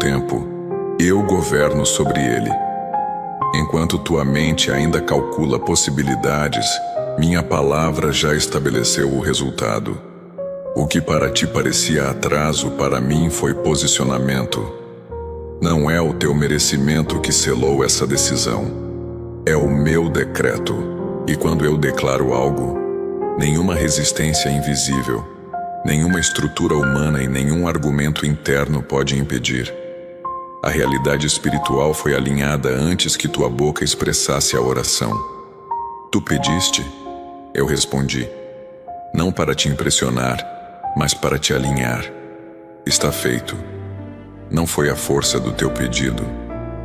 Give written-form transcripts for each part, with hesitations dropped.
tempo, eu governo sobre ele. Enquanto tua mente ainda calcula possibilidades, minha palavra já estabeleceu o resultado. O que para ti parecia atraso, para mim foi posicionamento. Não é o teu merecimento que selou essa decisão. É o meu decreto. E quando eu declaro algo, nenhuma resistência invisível, nenhuma estrutura humana e nenhum argumento interno pode impedir. A realidade espiritual foi alinhada antes que tua boca expressasse a oração. Tu pediste? Eu respondi. Não para te impressionar, mas para te alinhar. Está feito. Não foi a força do teu pedido,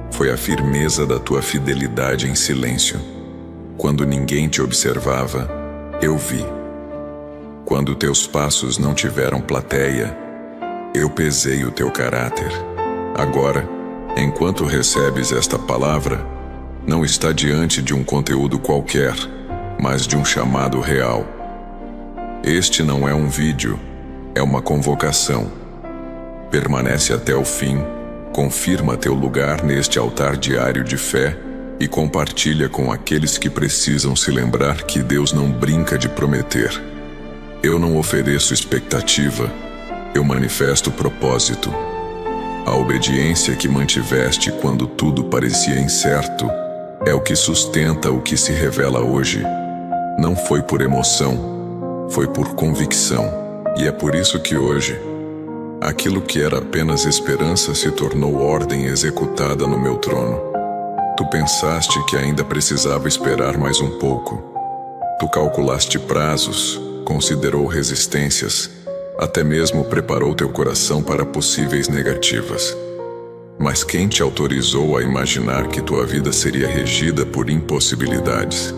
foi a firmeza da tua fidelidade em silêncio. Quando ninguém te observava, eu vi. Quando teus passos não tiveram plateia, eu pesei o teu caráter. Agora, enquanto recebes esta palavra, não está diante de um conteúdo qualquer, mas de um chamado real. Este não é um vídeo, é uma convocação. Permanece até o fim, confirma teu lugar neste altar diário de fé e compartilha com aqueles que precisam se lembrar que Deus não brinca de prometer. Eu não ofereço expectativa, eu manifesto propósito. A obediência que mantiveste quando tudo parecia incerto é o que sustenta o que se revela hoje. Não foi por emoção, foi por convicção. E é por isso que hoje, aquilo que era apenas esperança se tornou ordem executada no meu trono. Tu pensaste que ainda precisava esperar mais um pouco. Tu calculaste prazos, considerou resistências, até mesmo preparou teu coração para possíveis negativas. Mas quem te autorizou a imaginar que tua vida seria regida por impossibilidades?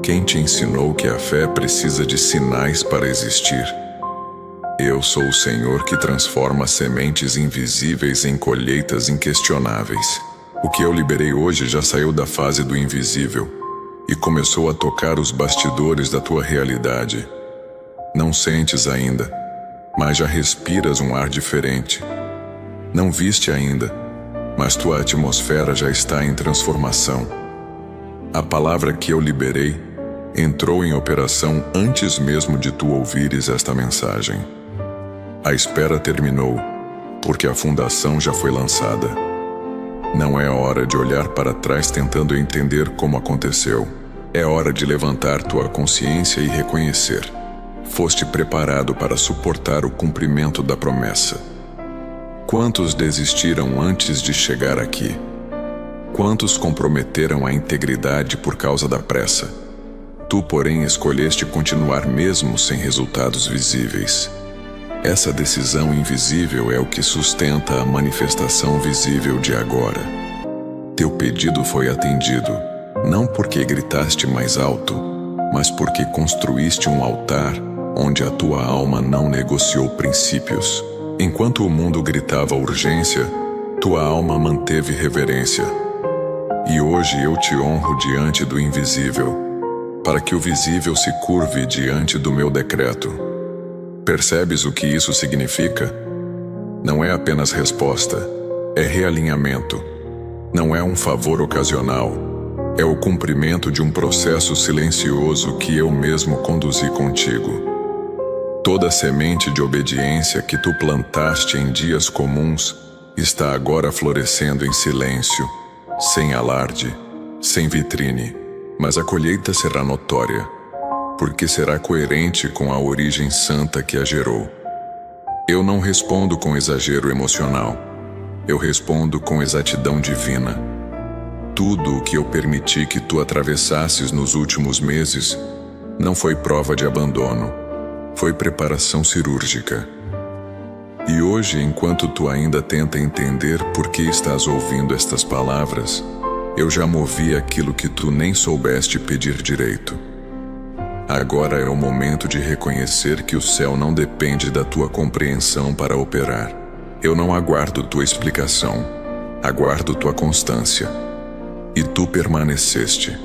Quem te ensinou que a fé precisa de sinais para existir? Eu sou o Senhor que transforma sementes invisíveis em colheitas inquestionáveis. O que eu liberei hoje já saiu da fase do invisível e começou a tocar os bastidores da tua realidade. Não sentes ainda, mas já respiras um ar diferente. Não viste ainda, mas tua atmosfera já está em transformação. A palavra que eu liberei entrou em operação antes mesmo de tu ouvires esta mensagem. A espera terminou, porque a fundação já foi lançada. Não é hora de olhar para trás tentando entender como aconteceu. É hora de levantar tua consciência e reconhecer. Foste preparado para suportar o cumprimento da promessa. Quantos desistiram antes de chegar aqui? Quantos comprometeram a integridade por causa da pressa? Tu, porém, escolheste continuar mesmo sem resultados visíveis. Essa decisão invisível é o que sustenta a manifestação visível de agora. Teu pedido foi atendido, não porque gritaste mais alto, mas porque construíste um altar onde a tua alma não negociou princípios. Enquanto o mundo gritava urgência, tua alma manteve reverência. E hoje eu te honro diante do invisível, para que o visível se curve diante do meu decreto. Percebes o que isso significa? Não é apenas resposta, é realinhamento. Não é um favor ocasional, é o cumprimento de um processo silencioso que eu mesmo conduzi contigo. Toda semente de obediência que tu plantaste em dias comuns está agora florescendo em silêncio, sem alarde, sem vitrine, mas a colheita será notória, porque será coerente com a origem santa que a gerou. Eu não respondo com exagero emocional, eu respondo com exatidão divina. Tudo o que eu permiti que tu atravessasses nos últimos meses não foi prova de abandono, foi preparação cirúrgica. E hoje, enquanto tu ainda tenta entender por que estás ouvindo estas palavras, eu já movi aquilo que tu nem soubeste pedir direito. Agora é o momento de reconhecer que o céu não depende da tua compreensão para operar. Eu não aguardo tua explicação, aguardo tua constância. E tu permaneceste.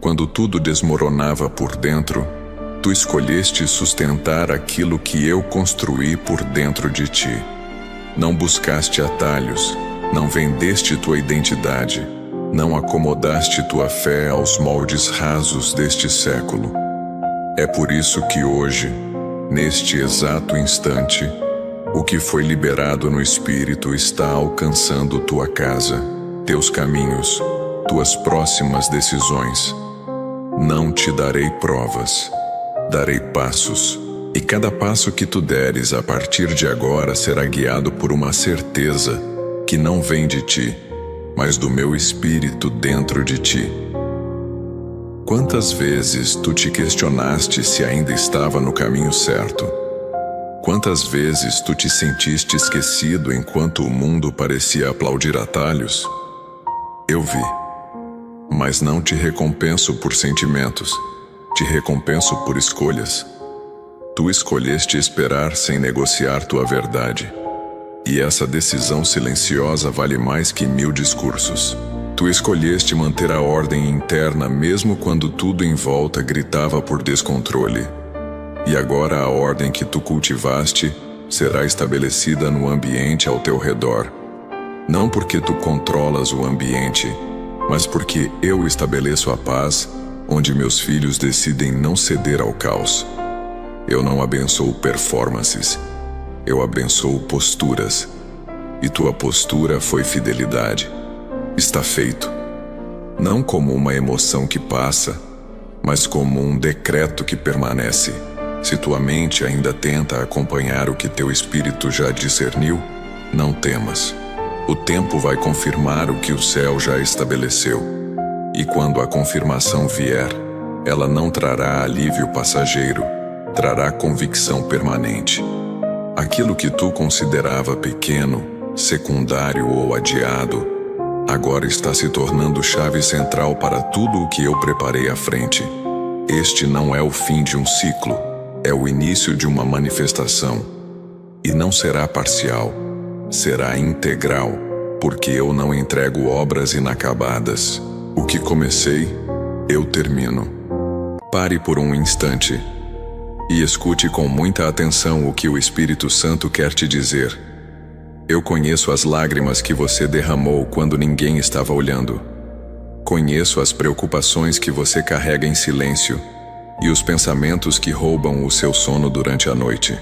Quando tudo desmoronava por dentro, tu escolheste sustentar aquilo que eu construí por dentro de ti. Não buscaste atalhos, não vendeste tua identidade, não acomodaste tua fé aos moldes rasos deste século. É por isso que hoje, neste exato instante, o que foi liberado no Espírito está alcançando tua casa, teus caminhos, tuas próximas decisões. Não te darei provas, darei passos, e cada passo que tu deres a partir de agora será guiado por uma certeza que não vem de ti, mas do meu Espírito dentro de ti. Quantas vezes tu te questionaste se ainda estava no caminho certo? Quantas vezes tu te sentiste esquecido enquanto o mundo parecia aplaudir atalhos? Eu vi. Mas não te recompenso por sentimentos, te recompenso por escolhas. Tu escolheste esperar sem negociar tua verdade. E essa decisão silenciosa vale mais que 1000 discursos. Tu escolheste manter a ordem interna mesmo quando tudo em volta gritava por descontrole. E agora a ordem que tu cultivaste será estabelecida no ambiente ao teu redor. Não porque tu controlas o ambiente, mas porque eu estabeleço a paz, onde meus filhos decidem não ceder ao caos. Eu não abençoo performances, eu abençoo posturas. E tua postura foi fidelidade. Está feito. Não como uma emoção que passa, mas como um decreto que permanece. Se tua mente ainda tenta acompanhar o que teu espírito já discerniu, não temas. O tempo vai confirmar o que o céu já estabeleceu. E quando a confirmação vier, ela não trará alívio passageiro, trará convicção permanente. Aquilo que tu considerava pequeno, secundário ou adiado, agora está se tornando chave central para tudo o que eu preparei à frente. Este não é o fim de um ciclo, é o início de uma manifestação. E não será parcial, será integral, porque eu não entrego obras inacabadas. O que comecei, eu termino. Pare por um instante e escute com muita atenção o que o Espírito Santo quer te dizer. Eu conheço as lágrimas que você derramou quando ninguém estava olhando. Conheço as preocupações que você carrega em silêncio e os pensamentos que roubam o seu sono durante a noite.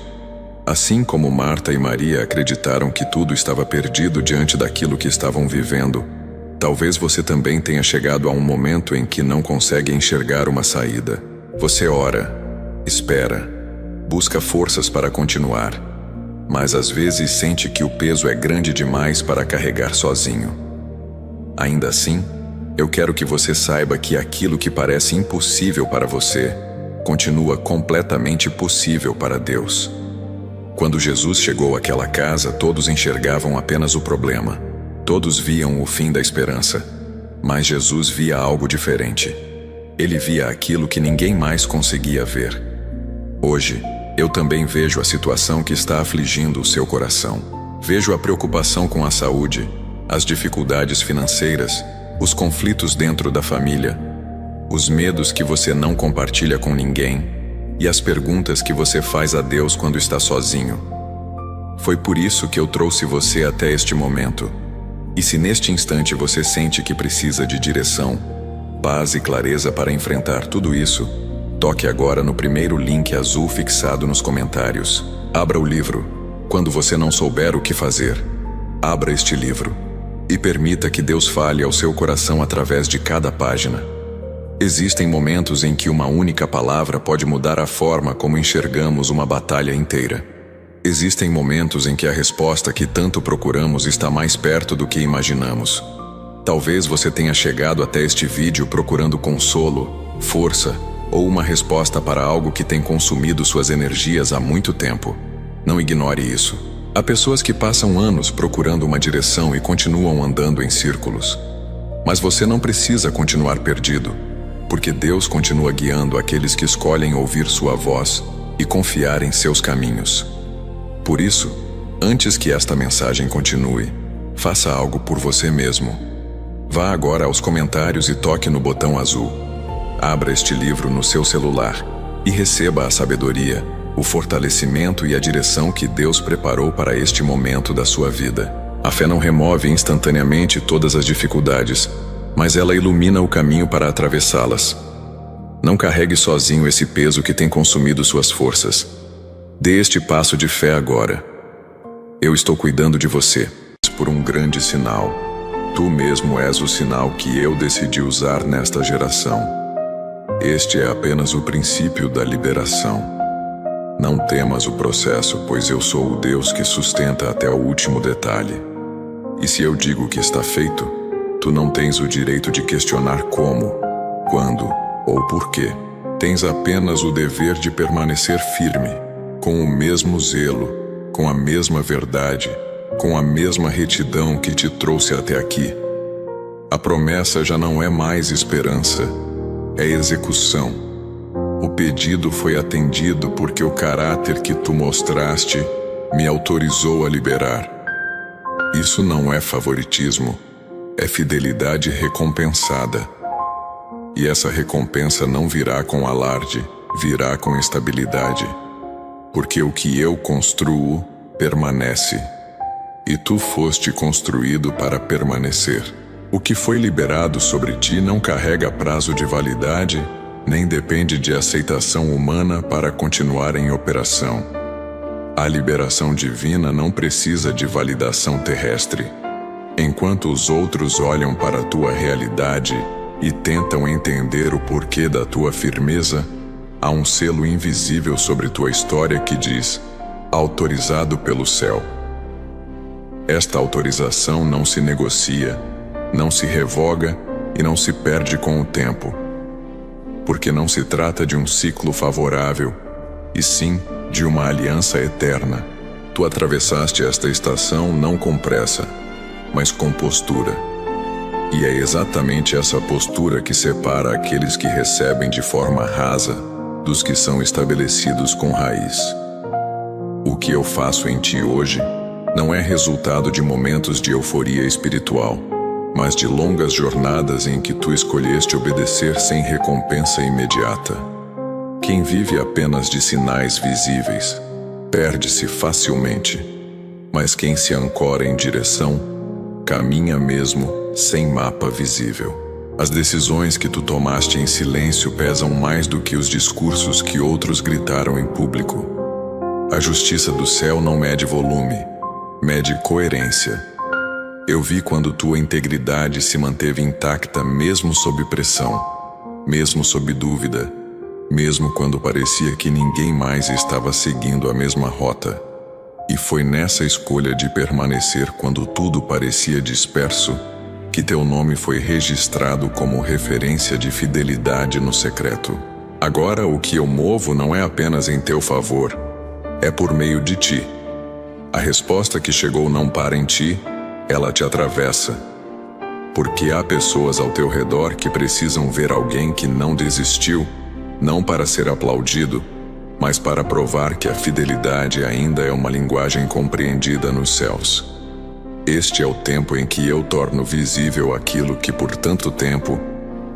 Assim como Marta e Maria acreditaram que tudo estava perdido diante daquilo que estavam vivendo, talvez você também tenha chegado a um momento em que não consegue enxergar uma saída. Você ora, espera, busca forças para continuar, mas às vezes sente que o peso é grande demais para carregar sozinho. Ainda assim, eu quero que você saiba que aquilo que parece impossível para você continua completamente possível para Deus. Quando Jesus chegou àquela casa, todos enxergavam apenas o problema. Todos viam o fim da esperança. Mas Jesus via algo diferente. Ele via aquilo que ninguém mais conseguia ver. Hoje, eu também vejo a situação que está afligindo o seu coração. Vejo a preocupação com a saúde, as dificuldades financeiras, os conflitos dentro da família, os medos que você não compartilha com ninguém e as perguntas que você faz a Deus quando está sozinho. Foi por isso que eu trouxe você até este momento. E se neste instante você sente que precisa de direção, paz e clareza para enfrentar tudo isso, toque agora no primeiro link azul fixado nos comentários. Abra o livro. Quando você não souber o que fazer, abra este livro e permita que Deus fale ao seu coração através de cada página. Existem momentos em que uma única palavra pode mudar a forma como enxergamos uma batalha inteira. Existem momentos em que a resposta que tanto procuramos está mais perto do que imaginamos. Talvez você tenha chegado até este vídeo procurando consolo, força ou uma resposta para algo que tem consumido suas energias há muito tempo. Não ignore isso. Há pessoas que passam anos procurando uma direção e continuam andando em círculos. Mas você não precisa continuar perdido, porque Deus continua guiando aqueles que escolhem ouvir sua voz e confiar em seus caminhos. Por isso, antes que esta mensagem continue, faça algo por você mesmo. Vá agora aos comentários e toque no botão azul. Abra este livro no seu celular e receba a sabedoria, o fortalecimento e a direção que Deus preparou para este momento da sua vida. A fé não remove instantaneamente todas as dificuldades, mas ela ilumina o caminho para atravessá-las. Não carregue sozinho esse peso que tem consumido suas forças. Dê este passo de fé agora. Eu estou cuidando de você por um grande sinal. Tu mesmo és o sinal que eu decidi usar nesta geração. Este é apenas o princípio da liberação. Não temas o processo, pois eu sou o Deus que sustenta até o último detalhe. E se eu digo que está feito, tu não tens o direito de questionar como, quando ou por quê. Tens apenas o dever de permanecer firme, com o mesmo zelo, com a mesma verdade, com a mesma retidão que te trouxe até aqui. A promessa já não é mais esperança, é execução. O pedido foi atendido porque o caráter que tu mostraste me autorizou a liberar. Isso não é favoritismo, é fidelidade recompensada. E essa recompensa não virá com alarde, virá com estabilidade. Porque o que eu construo permanece. E tu foste construído para permanecer. O que foi liberado sobre ti não carrega prazo de validade, nem depende de aceitação humana para continuar em operação. A liberação divina não precisa de validação terrestre. Enquanto os outros olham para a tua realidade e tentam entender o porquê da tua firmeza, há um selo invisível sobre tua história que diz: autorizado pelo céu. Esta autorização não se negocia, não se revoga e não se perde com o tempo. Porque não se trata de um ciclo favorável, e sim de uma aliança eterna. Tu atravessaste esta estação não com pressa, mas com postura. E é exatamente essa postura que separa aqueles que recebem de forma rasa dos que são estabelecidos com raiz. O que eu faço em ti hoje não é resultado de momentos de euforia espiritual, mas de longas jornadas em que tu escolheste obedecer sem recompensa imediata. Quem vive apenas de sinais visíveis perde-se facilmente, mas quem se ancora em direção caminha mesmo sem mapa visível. As decisões que tu tomaste em silêncio pesam mais do que os discursos que outros gritaram em público. A justiça do céu não mede volume, mede coerência. Eu vi quando tua integridade se manteve intacta mesmo sob pressão, mesmo sob dúvida, mesmo quando parecia que ninguém mais estava seguindo a mesma rota. E foi nessa escolha de permanecer quando tudo parecia disperso que teu nome foi registrado como referência de fidelidade no secreto. Agora o que eu movo não é apenas em teu favor, é por meio de ti. A resposta que chegou não para em ti, ela te atravessa. Porque há pessoas ao teu redor que precisam ver alguém que não desistiu, não para ser aplaudido, mas para provar que a fidelidade ainda é uma linguagem compreendida nos céus. Este é o tempo em que eu torno visível aquilo que por tanto tempo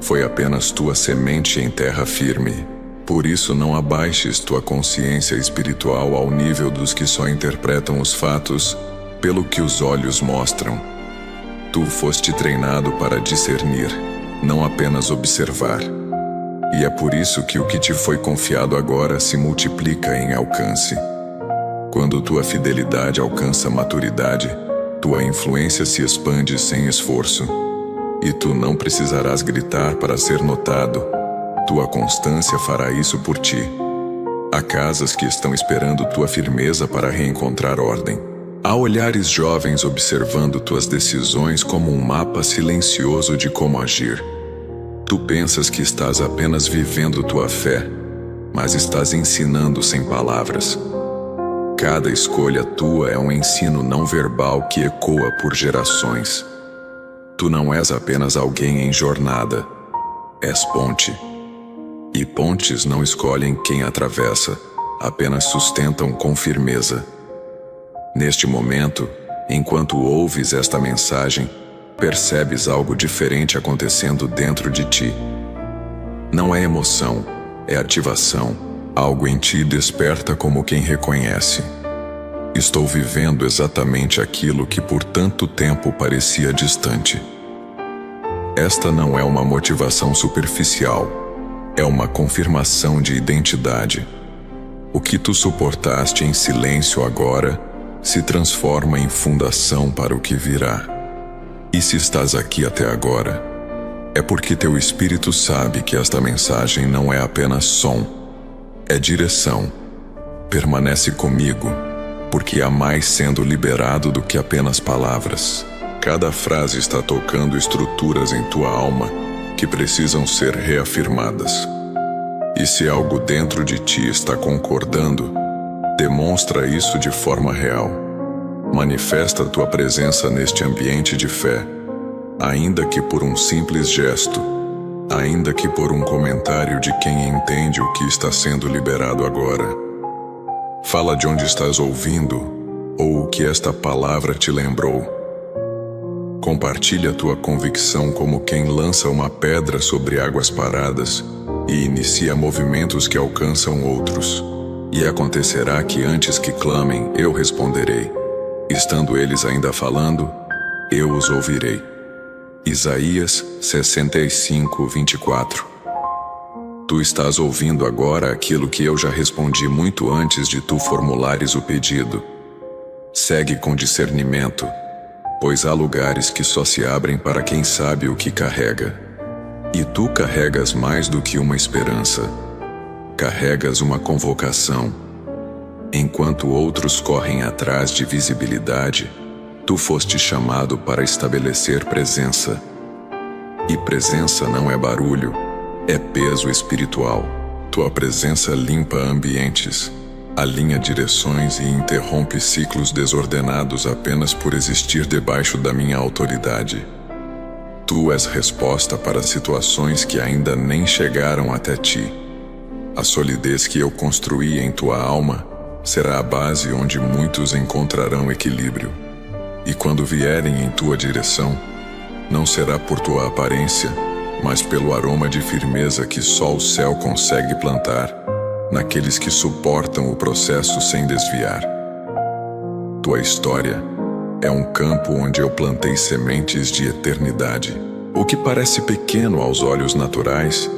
foi apenas tua semente em terra firme. Por isso não abaixes tua consciência espiritual ao nível dos que só interpretam os fatos pelo que os olhos mostram. Tu foste treinado para discernir, não apenas observar. E é por isso que o que te foi confiado agora se multiplica em alcance. Quando tua fidelidade alcança maturidade, tua influência se expande sem esforço. E tu não precisarás gritar para ser notado. Tua constância fará isso por ti. Há casas que estão esperando tua firmeza para reencontrar ordem. Há olhares jovens observando tuas decisões como um mapa silencioso de como agir. Tu pensas que estás apenas vivendo tua fé, mas estás ensinando sem palavras. Cada escolha tua é um ensino não verbal que ecoa por gerações. Tu não és apenas alguém em jornada, és ponte. E pontes não escolhem quem atravessa, apenas sustentam com firmeza. Neste momento, enquanto ouves esta mensagem, percebes algo diferente acontecendo dentro de ti. Não é emoção, é ativação, Algo em ti desperta como quem reconhece. Estou vivendo exatamente aquilo que por tanto tempo parecia distante. Esta não é uma motivação superficial, é uma confirmação de identidade. O que tu suportaste em silêncio agora se transforma em fundação para o que virá. E se estás aqui até agora, é porque teu espírito sabe que esta mensagem não é apenas som, é direção. Permanece comigo, porque há mais sendo liberado do que apenas palavras. Cada frase está tocando estruturas em tua alma que precisam ser reafirmadas. E se algo dentro de ti está concordando, demonstra isso de forma real. Manifesta tua presença neste ambiente de fé, ainda que por um simples gesto, ainda que por um comentário de quem entende o que está sendo liberado agora. Fala de onde estás ouvindo ou o que esta palavra te lembrou. Compartilha tua convicção como quem lança uma pedra sobre águas paradas e inicia movimentos que alcançam outros. E acontecerá que antes que clamem, eu responderei. Estando eles ainda falando, eu os ouvirei. Isaías 65:24. Tu estás ouvindo agora aquilo que eu já respondi muito antes de tu formulares o pedido. Segue com discernimento, pois há lugares que só se abrem para quem sabe o que carrega. E tu carregas mais do que uma esperança. Carregas uma convocação. Enquanto outros correm atrás de visibilidade, tu foste chamado para estabelecer presença. E presença não é barulho, é peso espiritual. Tua presença limpa ambientes, alinha direções e interrompe ciclos desordenados apenas por existir debaixo da minha autoridade. Tu és resposta para situações que ainda nem chegaram até ti. A solidez que eu construí em tua alma será a base onde muitos encontrarão equilíbrio. E quando vierem em tua direção, não será por tua aparência, mas pelo aroma de firmeza que só o céu consegue plantar naqueles que suportam o processo sem desviar. Tua história é um campo onde eu plantei sementes de eternidade. O que parece pequeno aos olhos naturais,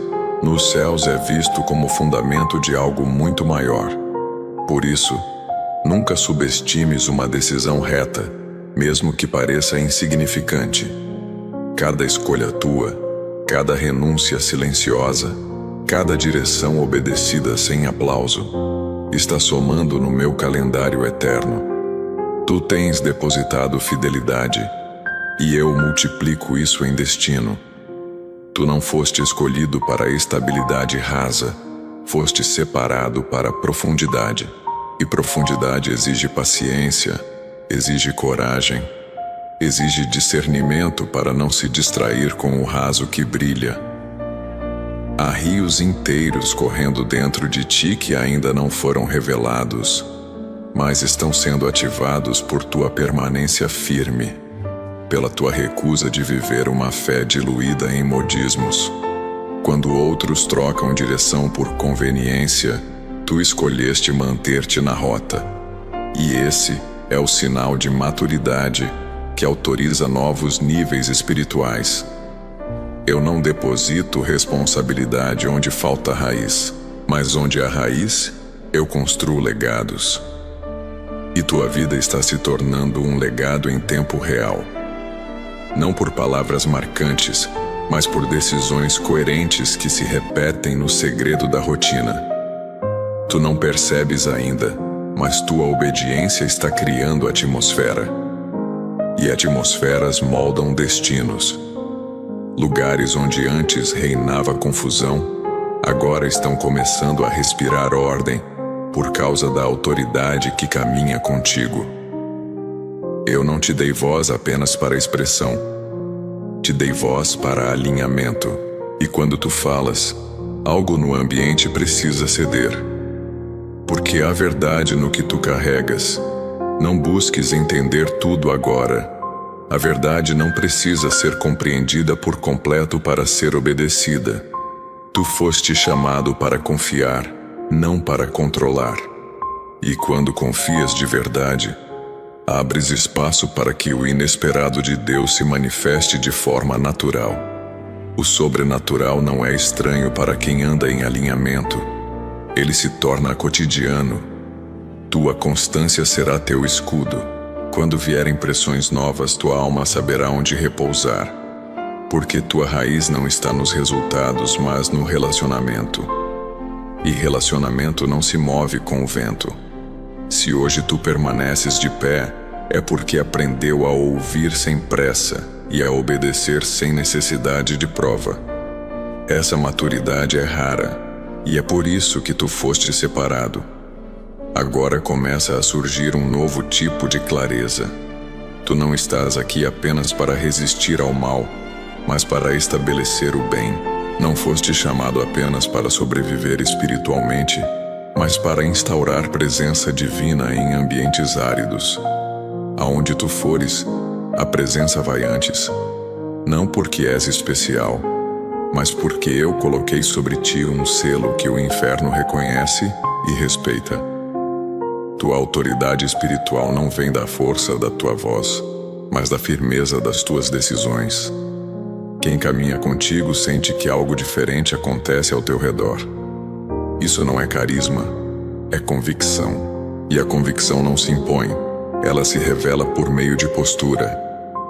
nos céus é visto como fundamento de algo muito maior. Por isso, nunca subestimes uma decisão reta, mesmo que pareça insignificante. Cada escolha tua, cada renúncia silenciosa, cada direção obedecida sem aplauso, está somando no meu calendário eterno. Tu tens depositado fidelidade, e eu multiplico isso em destino. Tu não foste escolhido para a estabilidade rasa, foste separado para a profundidade. E profundidade exige paciência, exige coragem, exige discernimento para não se distrair com o raso que brilha. Há rios inteiros correndo dentro de ti que ainda não foram revelados, mas estão sendo ativados por tua permanência firme, pela tua recusa de viver uma fé diluída em modismos. Quando outros trocam direção por conveniência, tu escolheste manter-te na rota. E esse é o sinal de maturidade que autoriza novos níveis espirituais. Eu não deposito responsabilidade onde falta raiz, mas onde há raiz, eu construo legados. E tua vida está se tornando um legado em tempo real. Não por palavras marcantes, mas por decisões coerentes que se repetem no segredo da rotina. Tu não percebes ainda, mas tua obediência está criando atmosfera. E atmosferas moldam destinos. Lugares onde antes reinava confusão, agora estão começando a respirar ordem, por causa da autoridade que caminha contigo. Eu não te dei voz apenas para expressão. Te dei voz para alinhamento. E quando tu falas, algo no ambiente precisa ceder. Porque há verdade no que tu carregas. Não busques entender tudo agora. A verdade não precisa ser compreendida por completo para ser obedecida. Tu foste chamado para confiar, não para controlar. E quando confias de verdade, abres espaço para que o inesperado de Deus se manifeste de forma natural. O sobrenatural não é estranho para quem anda em alinhamento. Ele se torna cotidiano. Tua constância será teu escudo. Quando vierem pressões novas, tua alma saberá onde repousar. Porque tua raiz não está nos resultados, mas no relacionamento. E relacionamento não se move com o vento. Se hoje tu permaneces de pé, é porque aprendeu a ouvir sem pressa e a obedecer sem necessidade de prova. Essa maturidade é rara, e é por isso que tu foste separado. Agora começa a surgir um novo tipo de clareza. Tu não estás aqui apenas para resistir ao mal, mas para estabelecer o bem. Não foste chamado apenas para sobreviver espiritualmente, mas para instaurar presença divina em ambientes áridos. Aonde tu fores, a presença vai antes. Não porque és especial, mas porque eu coloquei sobre ti um selo que o inferno reconhece e respeita. Tua autoridade espiritual não vem da força da tua voz, mas da firmeza das tuas decisões. Quem caminha contigo sente que algo diferente acontece ao teu redor. Isso não é carisma, é convicção. E a convicção não se impõe, ela se revela por meio de postura.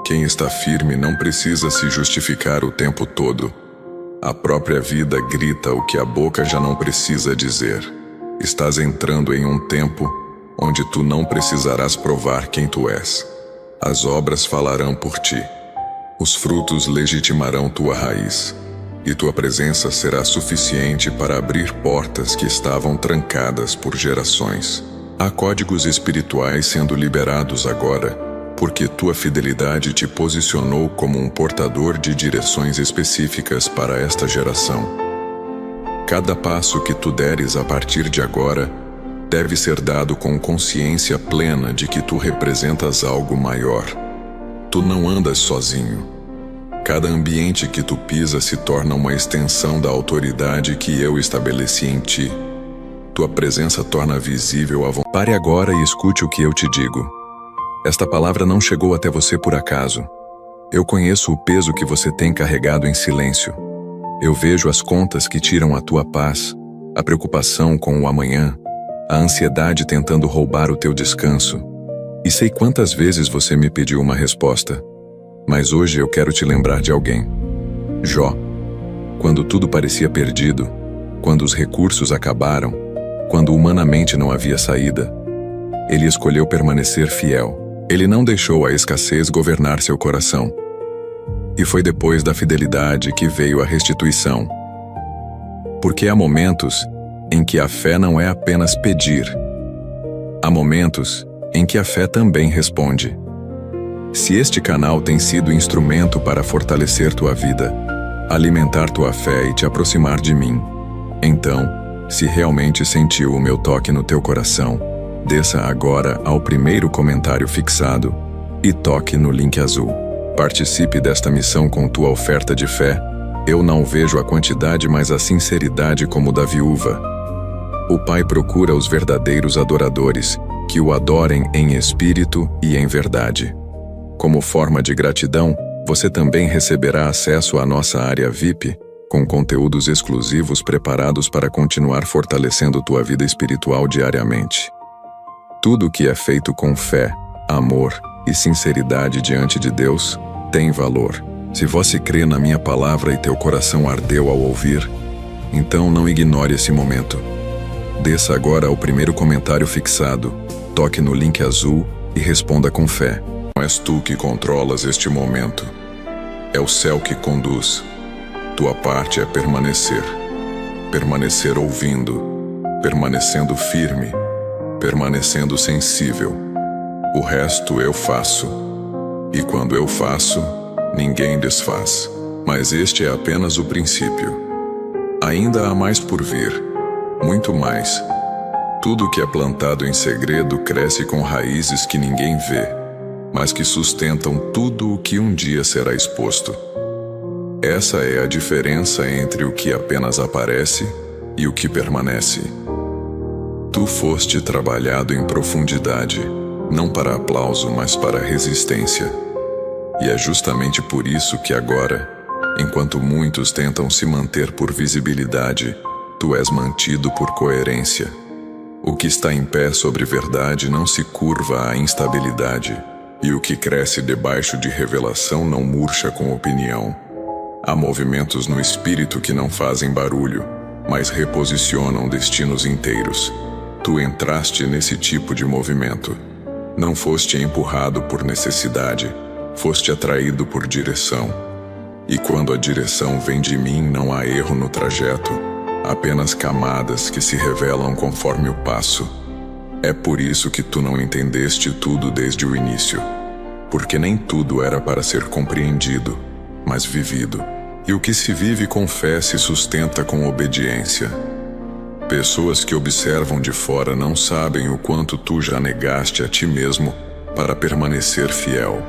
Quem está firme não precisa se justificar o tempo todo. A própria vida grita o que a boca já não precisa dizer. Estás entrando em um tempo onde tu não precisarás provar quem tu és. As obras falarão por ti. Os frutos legitimarão tua raiz. E tua presença será suficiente para abrir portas que estavam trancadas por gerações. Há códigos espirituais sendo liberados agora, porque tua fidelidade te posicionou como um portador de direções específicas para esta geração. Cada passo que tu deres a partir de agora deve ser dado com consciência plena de que tu representas algo maior. Tu não andas sozinho. Cada ambiente que tu pisa se torna uma extensão da autoridade que eu estabeleci em ti. Tua presença torna visível a vontade. Pare agora e escute o que eu te digo. Esta palavra não chegou até você por acaso. Eu conheço o peso que você tem carregado em silêncio. Eu vejo as contas que tiram a tua paz, a preocupação com o amanhã, a ansiedade tentando roubar o teu descanso. E sei quantas vezes você me pediu uma resposta. Mas hoje eu quero te lembrar de alguém. Jó. Quando tudo parecia perdido, quando os recursos acabaram, quando humanamente não havia saída, ele escolheu permanecer fiel. Ele não deixou a escassez governar seu coração. E foi depois da fidelidade que veio a restituição. Porque há momentos em que a fé não é apenas pedir. Há momentos em que a fé também responde. Se este canal tem sido instrumento para fortalecer tua vida, alimentar tua fé e te aproximar de mim, então, se realmente sentiu o meu toque no teu coração, desça agora ao primeiro comentário fixado e toque no link azul. Participe desta missão com tua oferta de fé. Eu não vejo a quantidade, mas a sinceridade como da viúva. O Pai procura os verdadeiros adoradores, que o adorem em espírito e em verdade. Como forma de gratidão, você também receberá acesso à nossa área VIP, com conteúdos exclusivos preparados para continuar fortalecendo tua vida espiritual diariamente. Tudo que é feito com fé, amor e sinceridade diante de Deus tem valor. Se você crê na minha palavra e teu coração ardeu ao ouvir, então não ignore esse momento. Desça agora ao primeiro comentário fixado, toque no link azul e responda com fé. Não és tu que controlas este momento. É o céu que conduz. Tua parte é permanecer. Permanecer ouvindo. Permanecendo firme. Permanecendo sensível. O resto eu faço. E quando eu faço, ninguém desfaz. Mas este é apenas o princípio. Ainda há mais por vir. Muito mais. Tudo que é plantado em segredo cresce com raízes que ninguém vê, mas que sustentam tudo o que um dia será exposto. Essa é a diferença entre o que apenas aparece e o que permanece. Tu foste trabalhado em profundidade, não para aplauso, mas para resistência. E é justamente por isso que agora, enquanto muitos tentam se manter por visibilidade, tu és mantido por coerência. O que está em pé sobre verdade não se curva à instabilidade, e o que cresce debaixo de revelação não murcha com opinião. Há movimentos no espírito que não fazem barulho, mas reposicionam destinos inteiros. Tu entraste nesse tipo de movimento. Não foste empurrado por necessidade, foste atraído por direção. E quando a direção vem de mim, não há erro no trajeto, apenas camadas que se revelam conforme o passo. É por isso que tu não entendeste tudo desde o início, porque nem tudo era para ser compreendido, mas vivido. E o que se vive com fé se sustenta com obediência. Pessoas que observam de fora não sabem o quanto tu já negaste a ti mesmo para permanecer fiel.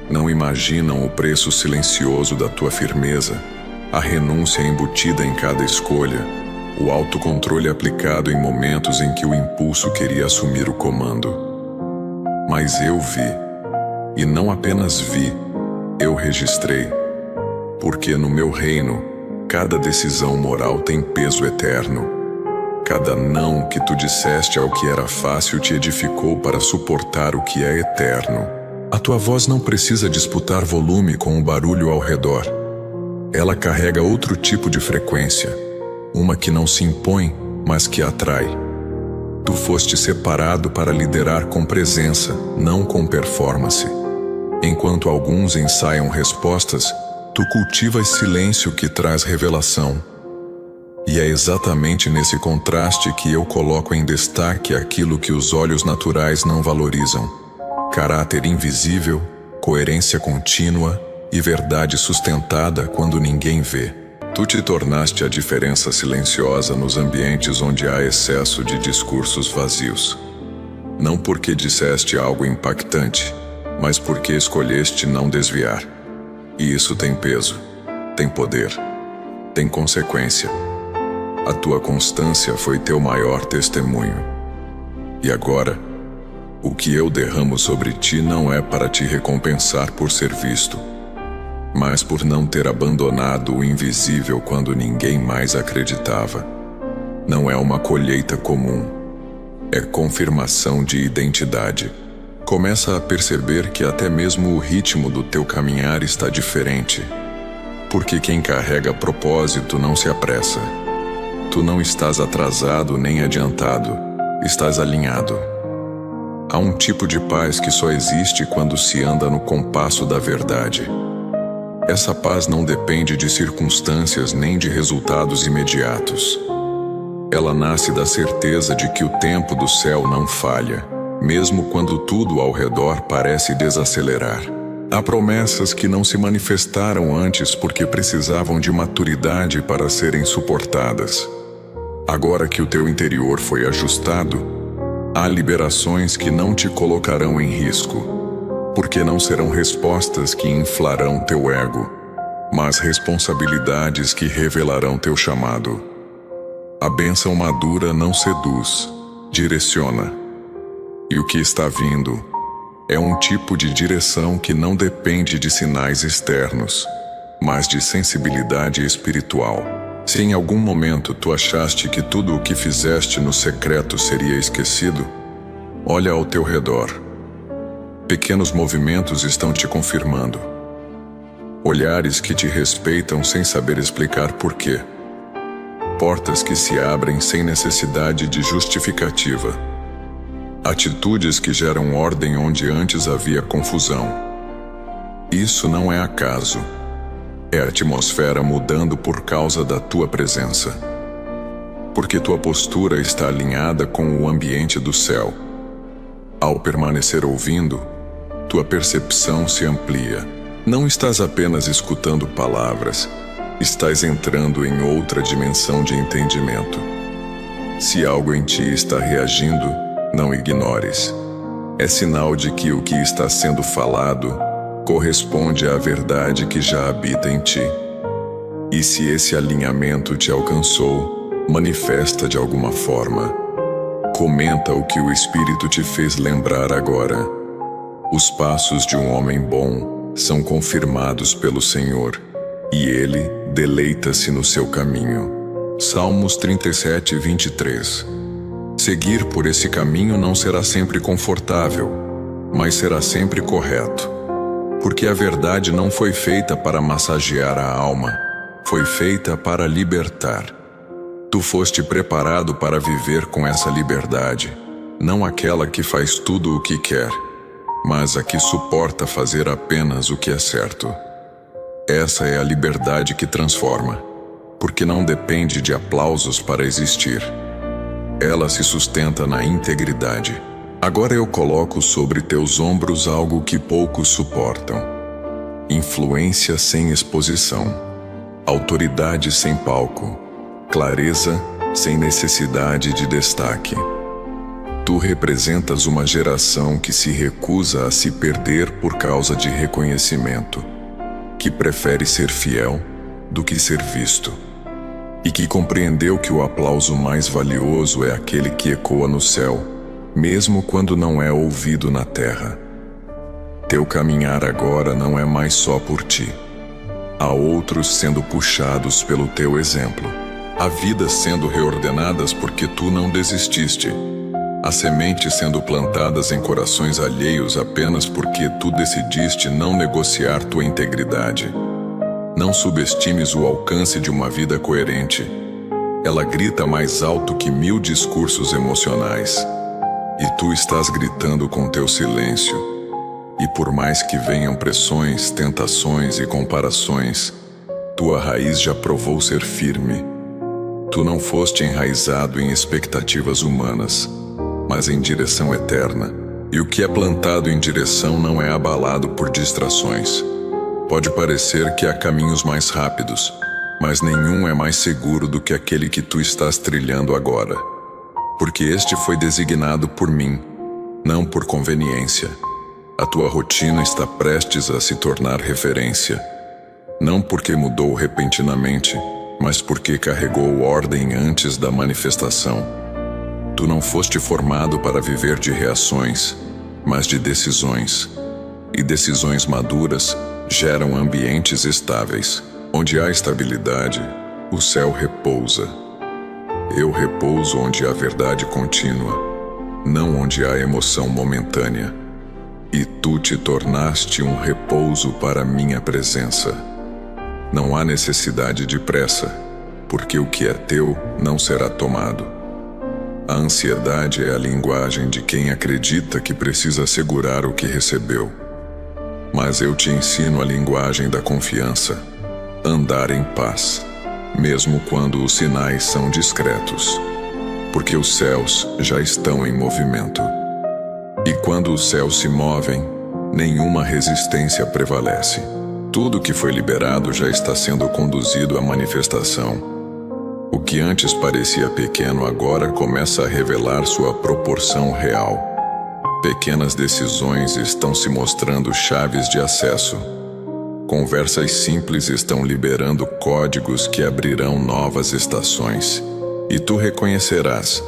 Não imaginam o preço silencioso da tua firmeza, a renúncia embutida em cada escolha, o autocontrole aplicado em momentos em que o impulso queria assumir o comando. Mas eu vi, e não apenas vi, eu registrei, porque no meu reino, cada decisão moral tem peso eterno. Cada não que tu disseste ao que era fácil te edificou para suportar o que é eterno. A tua voz não precisa disputar volume com o barulho ao redor. Ela carrega outro tipo de frequência, uma que não se impõe, mas que atrai. Tu foste separado para liderar com presença, não com performance. Enquanto alguns ensaiam respostas, tu cultivas silêncio que traz revelação. E é exatamente nesse contraste que eu coloco em destaque aquilo que os olhos naturais não valorizam: caráter invisível, coerência contínua e verdade sustentada quando ninguém vê. Tu te tornaste a diferença silenciosa nos ambientes onde há excesso de discursos vazios. Não porque disseste algo impactante, mas porque escolheste não desviar. E isso tem peso, tem poder, tem consequência. A tua constância foi teu maior testemunho. E agora, o que eu derramo sobre ti não é para te recompensar por ser visto, mas por não ter abandonado o invisível quando ninguém mais acreditava. Não é uma colheita comum, é confirmação de identidade. Começa a perceber que até mesmo o ritmo do teu caminhar está diferente, porque quem carrega propósito não se apressa. Tu não estás atrasado nem adiantado, estás alinhado. Há um tipo de paz que só existe quando se anda no compasso da verdade. Essa paz não depende de circunstâncias nem de resultados imediatos. Ela nasce da certeza de que o tempo do céu não falha, mesmo quando tudo ao redor parece desacelerar. Há promessas que não se manifestaram antes porque precisavam de maturidade para serem suportadas. Agora que o teu interior foi ajustado, há liberações que não te colocarão em risco, porque não serão respostas que inflarão teu ego, mas responsabilidades que revelarão teu chamado. A bênção madura não seduz, direciona. E o que está vindo é um tipo de direção que não depende de sinais externos, mas de sensibilidade espiritual. Se em algum momento tu achaste que tudo o que fizeste no secreto seria esquecido, olha ao teu redor. Pequenos movimentos estão te confirmando. Olhares que te respeitam sem saber explicar porquê. Portas que se abrem sem necessidade de justificativa. Atitudes que geram ordem onde antes havia confusão. Isso não é acaso. É a atmosfera mudando por causa da tua presença. Porque tua postura está alinhada com o ambiente do céu. Ao permanecer ouvindo, tua percepção se amplia. Não estás apenas escutando palavras, estás entrando em outra dimensão de entendimento. Se algo em ti está reagindo, não ignores. É sinal de que o que está sendo falado corresponde à verdade que já habita em ti. E se esse alinhamento te alcançou, manifesta de alguma forma. Comenta o que o Espírito te fez lembrar agora. Os passos de um homem bom são confirmados pelo Senhor, e ele deleita-se no seu caminho. Salmos 37, 23. Seguir por esse caminho não será sempre confortável, mas será sempre correto. Porque a verdade não foi feita para massagear a alma, foi feita para libertar. Tu foste preparado para viver com essa liberdade, não aquela que faz tudo o que quer, mas a que suporta fazer apenas o que é certo. Essa é a liberdade que transforma, porque não depende de aplausos para existir. Ela se sustenta na integridade. Agora eu coloco sobre teus ombros algo que poucos suportam: influência sem exposição, autoridade sem palco, clareza sem necessidade de destaque. Tu representas uma geração que se recusa a se perder por causa de reconhecimento, que prefere ser fiel do que ser visto, e que compreendeu que o aplauso mais valioso é aquele que ecoa no céu, mesmo quando não é ouvido na terra. Teu caminhar agora não é mais só por ti. Há outros sendo puxados pelo teu exemplo. Há vidas sendo reordenadas porque tu não desististe. Há sementes sendo plantadas em corações alheios apenas porque tu decidiste não negociar tua integridade. Não subestimes o alcance de uma vida coerente. Ela grita mais alto que 1000 discursos emocionais. E tu estás gritando com teu silêncio. E por mais que venham pressões, tentações e comparações, tua raiz já provou ser firme. Tu não foste enraizado em expectativas humanas, mas em direção eterna. E o que é plantado em direção não é abalado por distrações. Pode parecer que há caminhos mais rápidos, mas nenhum é mais seguro do que aquele que tu estás trilhando agora. Porque este foi designado por mim, não por conveniência. A tua rotina está prestes a se tornar referência. Não porque mudou repentinamente, mas porque carregou ordem antes da manifestação. Tu não foste formado para viver de reações, mas de decisões. E decisões maduras geram ambientes estáveis. Onde há estabilidade, o céu repousa. Eu repouso onde há verdade contínua, não onde há emoção momentânea. E tu te tornaste um repouso para minha presença. Não há necessidade de pressa, porque o que é teu não será tomado. A ansiedade é a linguagem de quem acredita que precisa segurar o que recebeu. Mas eu te ensino a linguagem da confiança, andar em paz, mesmo quando os sinais são discretos, porque os céus já estão em movimento. E quando os céus se movem, nenhuma resistência prevalece. Tudo que foi liberado já está sendo conduzido à manifestação. O que antes parecia pequeno agora começa a revelar sua proporção real. Pequenas decisões estão se mostrando chaves de acesso. Conversas simples estão liberando códigos que abrirão novas estações. E tu reconhecerás: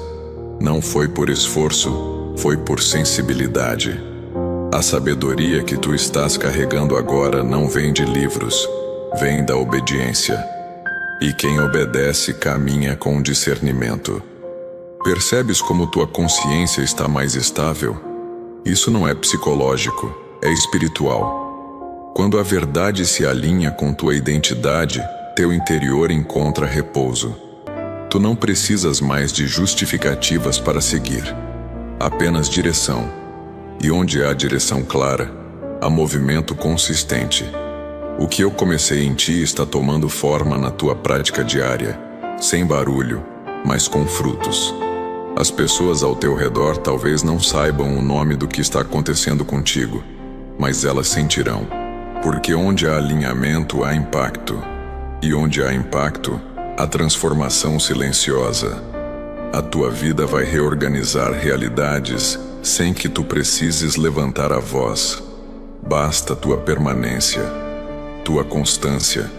não foi por esforço, foi por sensibilidade. A sabedoria que tu estás carregando agora não vem de livros, vem da obediência. E quem obedece caminha com discernimento. Percebes como tua consciência está mais estável? Isso não é psicológico, é espiritual. Quando a verdade se alinha com tua identidade, teu interior encontra repouso. Tu não precisas mais de justificativas para seguir, apenas direção. E onde há direção clara, há movimento consistente. O que eu comecei em ti está tomando forma na tua prática diária, sem barulho, mas com frutos. As pessoas ao teu redor talvez não saibam o nome do que está acontecendo contigo, mas elas sentirão. Porque onde há alinhamento, há impacto. E onde há impacto, há transformação silenciosa. A tua vida vai reorganizar realidades sem que tu precises levantar a voz. Basta tua permanência, tua constância,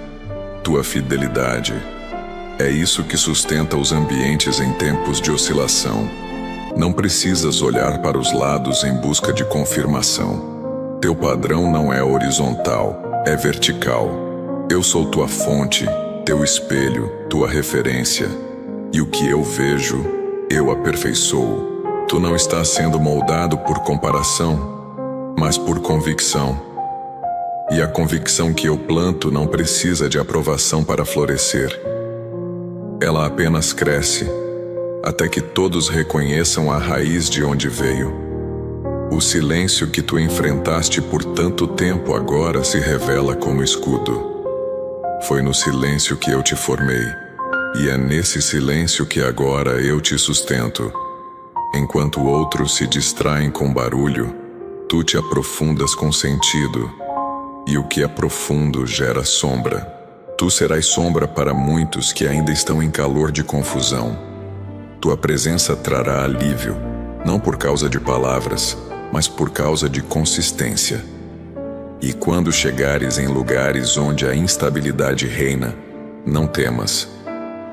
tua fidelidade. É isso que sustenta os ambientes em tempos de oscilação. Não precisas olhar para os lados em busca de confirmação. Teu padrão não é horizontal, é vertical. Eu sou tua fonte, teu espelho, tua referência. E o que eu vejo, eu aperfeiçoo. Tu não estás sendo moldado por comparação, mas por convicção. E a convicção que eu planto não precisa de aprovação para florescer. Ela apenas cresce, até que todos reconheçam a raiz de onde veio. O silêncio que tu enfrentaste por tanto tempo agora se revela como escudo. Foi no silêncio que eu te formei, e é nesse silêncio que agora eu te sustento. Enquanto outros se distraem com barulho, tu te aprofundas com sentido, e o que é profundo gera sombra. Tu serás sombra para muitos que ainda estão em calor de confusão. Tua presença trará alívio, não por causa de palavras, mas por causa de consistência. E quando chegares em lugares onde a instabilidade reina, não temas.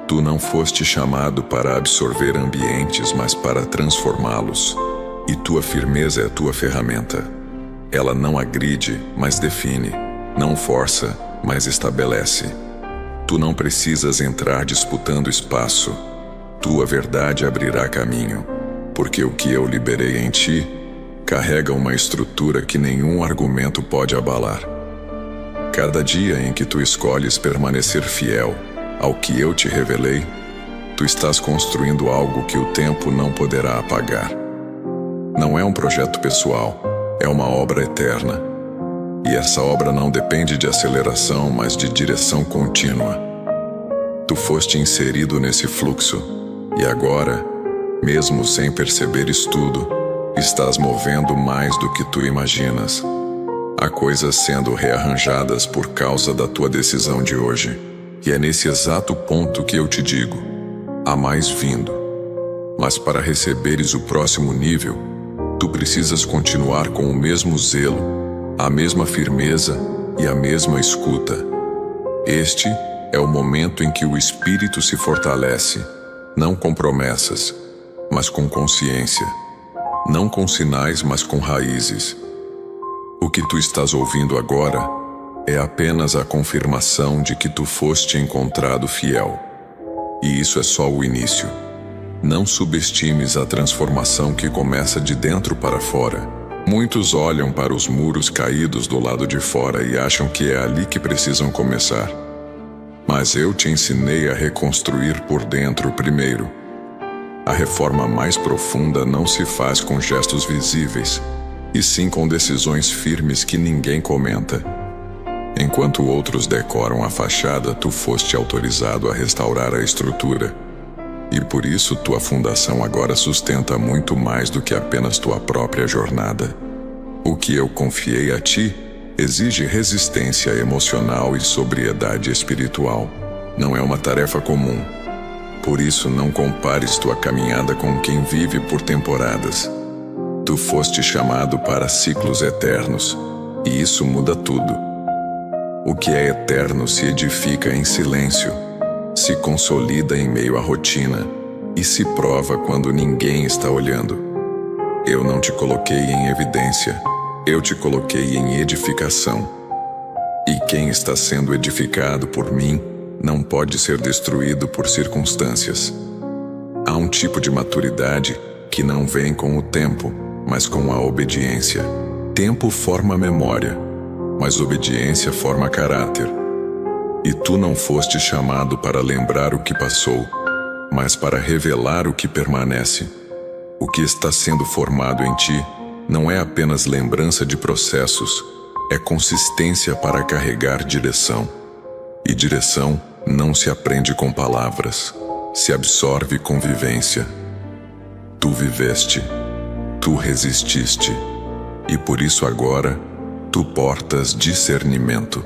Tu não foste chamado para absorver ambientes, mas para transformá-los. E tua firmeza é tua ferramenta. Ela não agride, mas define. Não força, mas estabelece. Tu não precisas entrar disputando espaço. Tua verdade abrirá caminho, porque o que eu liberei em ti carrega uma estrutura que nenhum argumento pode abalar. Cada dia em que tu escolhes permanecer fiel ao que eu te revelei, tu estás construindo algo que o tempo não poderá apagar. Não é um projeto pessoal, é uma obra eterna. E essa obra não depende de aceleração, mas de direção contínua. Tu foste inserido nesse fluxo, e agora, mesmo sem perceberes tudo, estás movendo mais do que tu imaginas. Há coisas sendo rearranjadas por causa da tua decisão de hoje. E é nesse exato ponto que eu te digo: há mais vindo. Mas para receberes o próximo nível, tu precisas continuar com o mesmo zelo, a mesma firmeza e a mesma escuta. Este é o momento em que o espírito se fortalece, não com promessas, mas com consciência. Não com sinais, mas com raízes. O que tu estás ouvindo agora é apenas a confirmação de que tu foste encontrado fiel. E isso é só o início. Não subestimes a transformação que começa de dentro para fora. Muitos olham para os muros caídos do lado de fora e acham que é ali que precisam começar. Mas eu te ensinei a reconstruir por dentro primeiro. A reforma mais profunda não se faz com gestos visíveis, e sim com decisões firmes que ninguém comenta. Enquanto outros decoram a fachada, tu foste autorizado a restaurar a estrutura. E por isso tua fundação agora sustenta muito mais do que apenas tua própria jornada. O que eu confiei a ti exige resistência emocional e sobriedade espiritual. Não é uma tarefa comum. Por isso não compares tua caminhada com quem vive por temporadas. Tu foste chamado para ciclos eternos, e isso muda tudo. O que é eterno se edifica em silêncio, se consolida em meio à rotina e se prova quando ninguém está olhando. Eu não te coloquei em evidência, eu te coloquei em edificação. E quem está sendo edificado por mim não pode ser destruído por circunstâncias. Há um tipo de maturidade que não vem com o tempo, mas com a obediência. Tempo forma memória, mas obediência forma caráter. E tu não foste chamado para lembrar o que passou, mas para revelar o que permanece. O que está sendo formado em ti não é apenas lembrança de processos, é consistência para carregar direção. E direção não se aprende com palavras, se absorve com vivência. Tu viveste, tu resististe, e por isso agora tu portas discernimento.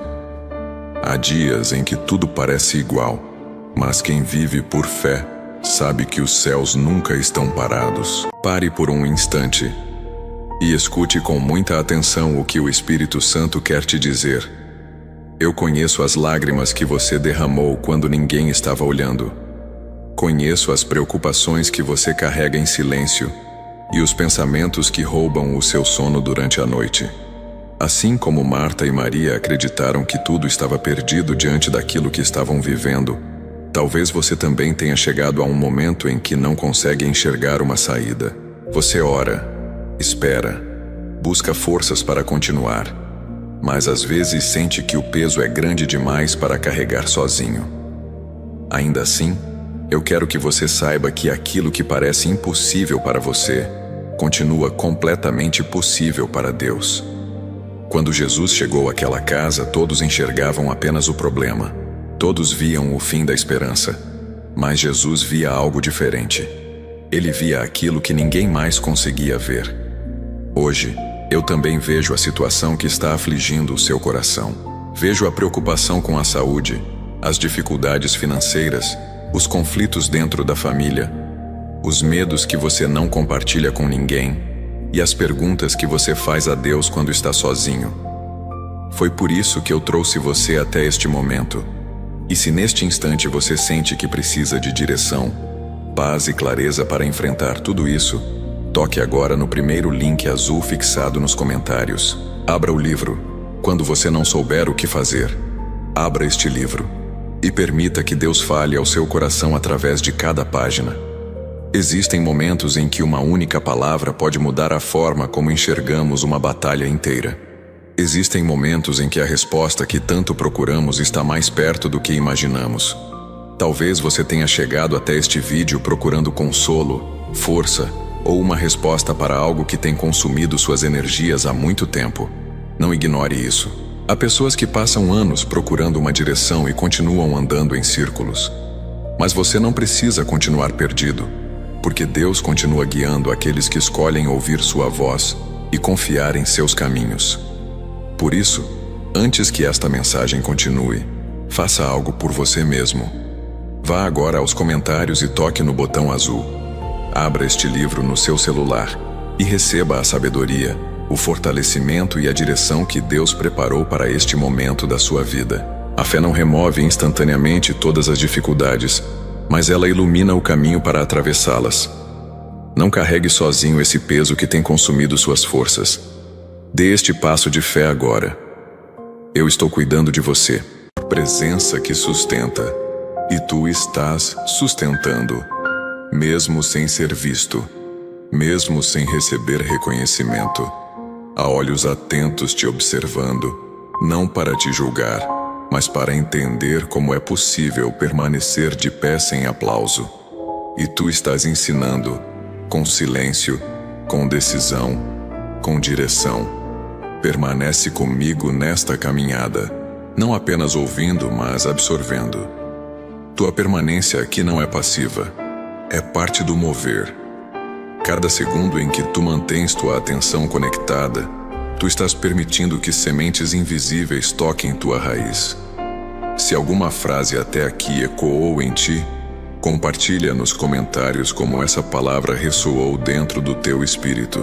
Há dias em que tudo parece igual, mas quem vive por fé sabe que os céus nunca estão parados. Pare por um instante e escute com muita atenção o que o Espírito Santo quer te dizer. Eu conheço as lágrimas que você derramou quando ninguém estava olhando. Conheço as preocupações que você carrega em silêncio e os pensamentos que roubam o seu sono durante a noite. Assim como Marta e Maria acreditaram que tudo estava perdido diante daquilo que estavam vivendo, talvez você também tenha chegado a um momento em que não consegue enxergar uma saída. Você ora, espera, busca forças para continuar, mas às vezes sente que o peso é grande demais para carregar sozinho. Ainda assim, eu quero que você saiba que aquilo que parece impossível para você continua completamente possível para Deus. Quando Jesus chegou àquela casa, todos enxergavam apenas o problema. Todos viam o fim da esperança. Mas Jesus via algo diferente. Ele via aquilo que ninguém mais conseguia ver. Hoje, eu também vejo a situação que está afligindo o seu coração. Vejo a preocupação com a saúde, as dificuldades financeiras, os conflitos dentro da família, os medos que você não compartilha com ninguém e as perguntas que você faz a Deus quando está sozinho. Foi por isso que eu trouxe você até este momento. E se neste instante você sente que precisa de direção, paz e clareza para enfrentar tudo isso, toque agora no primeiro link azul fixado nos comentários. Abra o livro. Quando você não souber o que fazer, abra este livro e permita que Deus fale ao seu coração através de cada página. Existem momentos em que uma única palavra pode mudar a forma como enxergamos uma batalha inteira. Existem momentos em que a resposta que tanto procuramos está mais perto do que imaginamos. Talvez você tenha chegado até este vídeo procurando consolo, força ou uma resposta para algo que tem consumido suas energias há muito tempo. Não ignore isso. Há pessoas que passam anos procurando uma direção e continuam andando em círculos. Mas você não precisa continuar perdido, porque Deus continua guiando aqueles que escolhem ouvir sua voz e confiar em seus caminhos. Por isso, antes que esta mensagem continue, faça algo por você mesmo. Vá agora aos comentários e toque no botão azul. Abra este livro no seu celular e receba a sabedoria, o fortalecimento e a direção que Deus preparou para este momento da sua vida. A fé não remove instantaneamente todas as dificuldades, mas ela ilumina o caminho para atravessá-las. Não carregue sozinho esse peso que tem consumido suas forças. Dê este passo de fé agora. Eu estou cuidando de você. Presença que sustenta. E tu estás sustentando, mesmo sem ser visto, mesmo sem receber reconhecimento. Há olhos atentos te observando, não para te julgar, mas para entender como é possível permanecer de pé sem aplauso. E tu estás ensinando, com silêncio, com decisão, com direção. Permanece comigo nesta caminhada, não apenas ouvindo, mas absorvendo. Tua permanência aqui não é passiva, é parte do mover. Cada segundo em que tu mantens tua atenção conectada, tu estás permitindo que sementes invisíveis toquem tua raiz. Se alguma frase até aqui ecoou em ti, compartilha nos comentários como essa palavra ressoou dentro do teu espírito.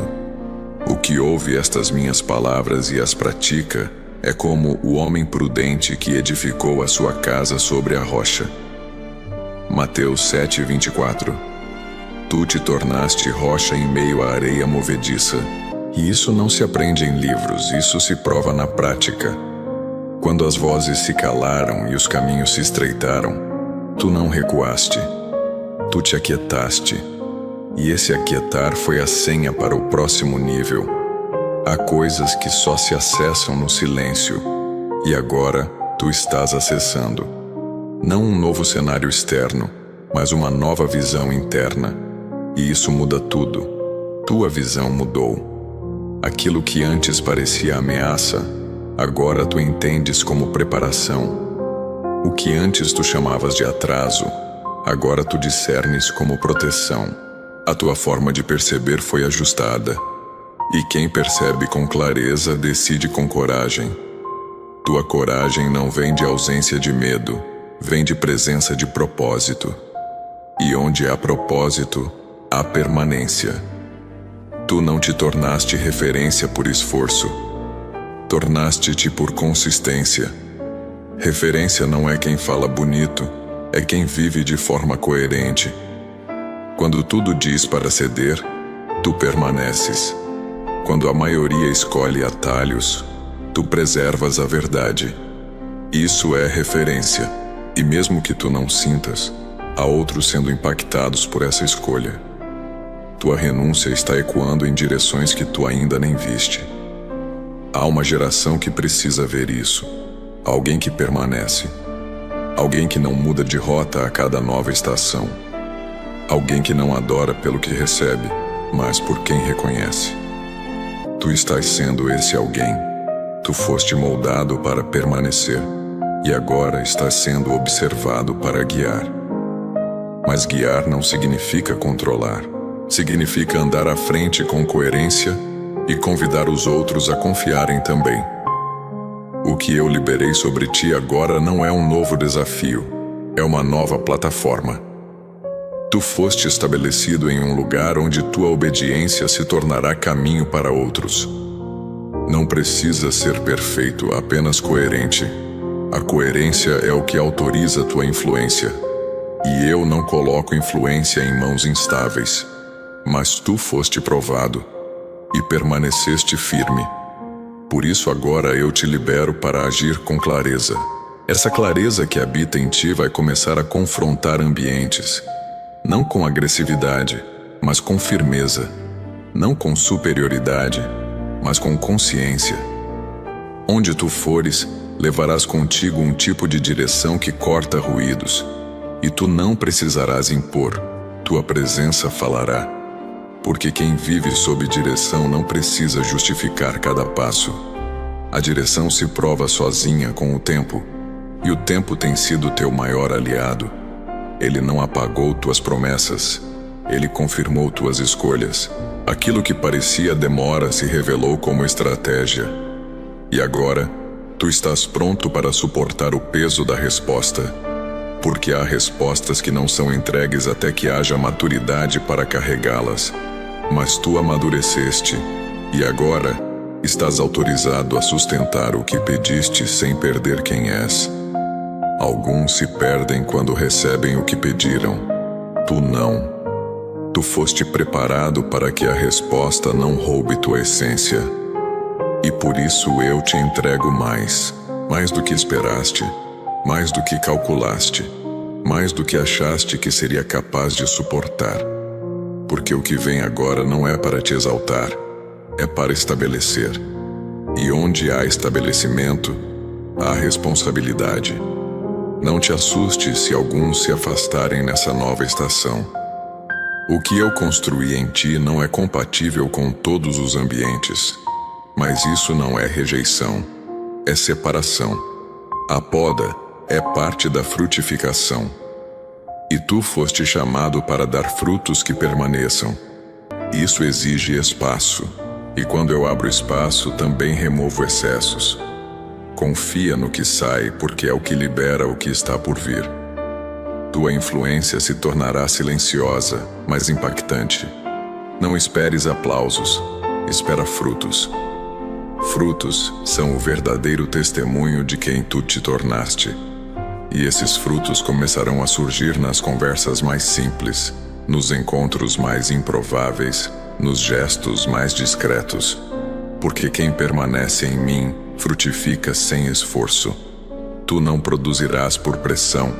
O que ouve estas minhas palavras e as pratica é como o homem prudente que edificou a sua casa sobre a rocha. Mateus 7:24. Tu te tornaste rocha em meio à areia movediça. E isso não se aprende em livros, isso se prova na prática. Quando as vozes se calaram e os caminhos se estreitaram, tu não recuaste. Tu te aquietaste. E esse aquietar foi a senha para o próximo nível. Há coisas que só se acessam no silêncio. E agora tu estás acessando. Não um novo cenário externo, mas uma nova visão interna. E isso muda tudo. Tua visão mudou. Aquilo que antes parecia ameaça, agora tu entendes como preparação. O que antes tu chamavas de atraso, agora tu discernes como proteção. A tua forma de perceber foi ajustada. E quem percebe com clareza decide com coragem. Tua coragem não vem de ausência de medo, vem de presença de propósito. E onde há propósito, há permanência. Tu não te tornaste referência por esforço. Tornaste-te por consistência. Referência não é quem fala bonito, é quem vive de forma coerente. Quando tudo diz para ceder, tu permaneces. Quando a maioria escolhe atalhos, tu preservas a verdade. Isso é referência, e mesmo que tu não sintas, há outros sendo impactados por essa escolha. Tua renúncia está ecoando em direções que tu ainda nem viste. Há uma geração que precisa ver isso. Alguém que permanece. Alguém que não muda de rota a cada nova estação. Alguém que não adora pelo que recebe, mas por quem reconhece. Tu estás sendo esse alguém. Tu foste moldado para permanecer, e agora estás sendo observado para guiar. Mas guiar não significa controlar. Significa andar à frente com coerência e convidar os outros a confiarem também. O que eu liberei sobre ti agora não é um novo desafio, é uma nova plataforma. Tu foste estabelecido em um lugar onde tua obediência se tornará caminho para outros. Não precisa ser perfeito, apenas coerente. A coerência é o que autoriza tua influência. E eu não coloco influência em mãos instáveis. Mas tu foste provado e permaneceste firme. Por isso agora eu te libero para agir com clareza. Essa clareza que habita em ti vai começar a confrontar ambientes, não com agressividade, mas com firmeza, não com superioridade, mas com consciência. Onde tu fores, levarás contigo um tipo de direção que corta ruídos, e tu não precisarás impor, tua presença falará. Porque quem vive sob direção não precisa justificar cada passo. A direção se prova sozinha com o tempo, e o tempo tem sido teu maior aliado. Ele não apagou tuas promessas, ele confirmou tuas escolhas. Aquilo que parecia demora se revelou como estratégia. E agora, tu estás pronto para suportar o peso da resposta. Porque há respostas que não são entregues até que haja maturidade para carregá-las. Mas tu amadureceste, e agora estás autorizado a sustentar o que pediste sem perder quem és. Alguns se perdem quando recebem o que pediram. Tu não. Tu foste preparado para que a resposta não roube tua essência. E por isso eu te entrego mais do que esperaste, mais do que calculaste, mais do que achaste que seria capaz de suportar. Porque o que vem agora não é para te exaltar, é para estabelecer. E onde há estabelecimento, há responsabilidade. Não te assuste se alguns se afastarem nessa nova estação. O que eu construí em ti não é compatível com todos os ambientes. Mas isso não é rejeição, é separação. A poda é parte da frutificação. E tu foste chamado para dar frutos que permaneçam. Isso exige espaço, e quando eu abro espaço, também removo excessos. Confia no que sai, porque é o que libera o que está por vir. Tua influência se tornará silenciosa, mas impactante. Não esperes aplausos, espera frutos. Frutos são o verdadeiro testemunho de quem tu te tornaste. E esses frutos começarão a surgir nas conversas mais simples, nos encontros mais improváveis, nos gestos mais discretos. Porque quem permanece em mim frutifica sem esforço. Tu não produzirás por pressão,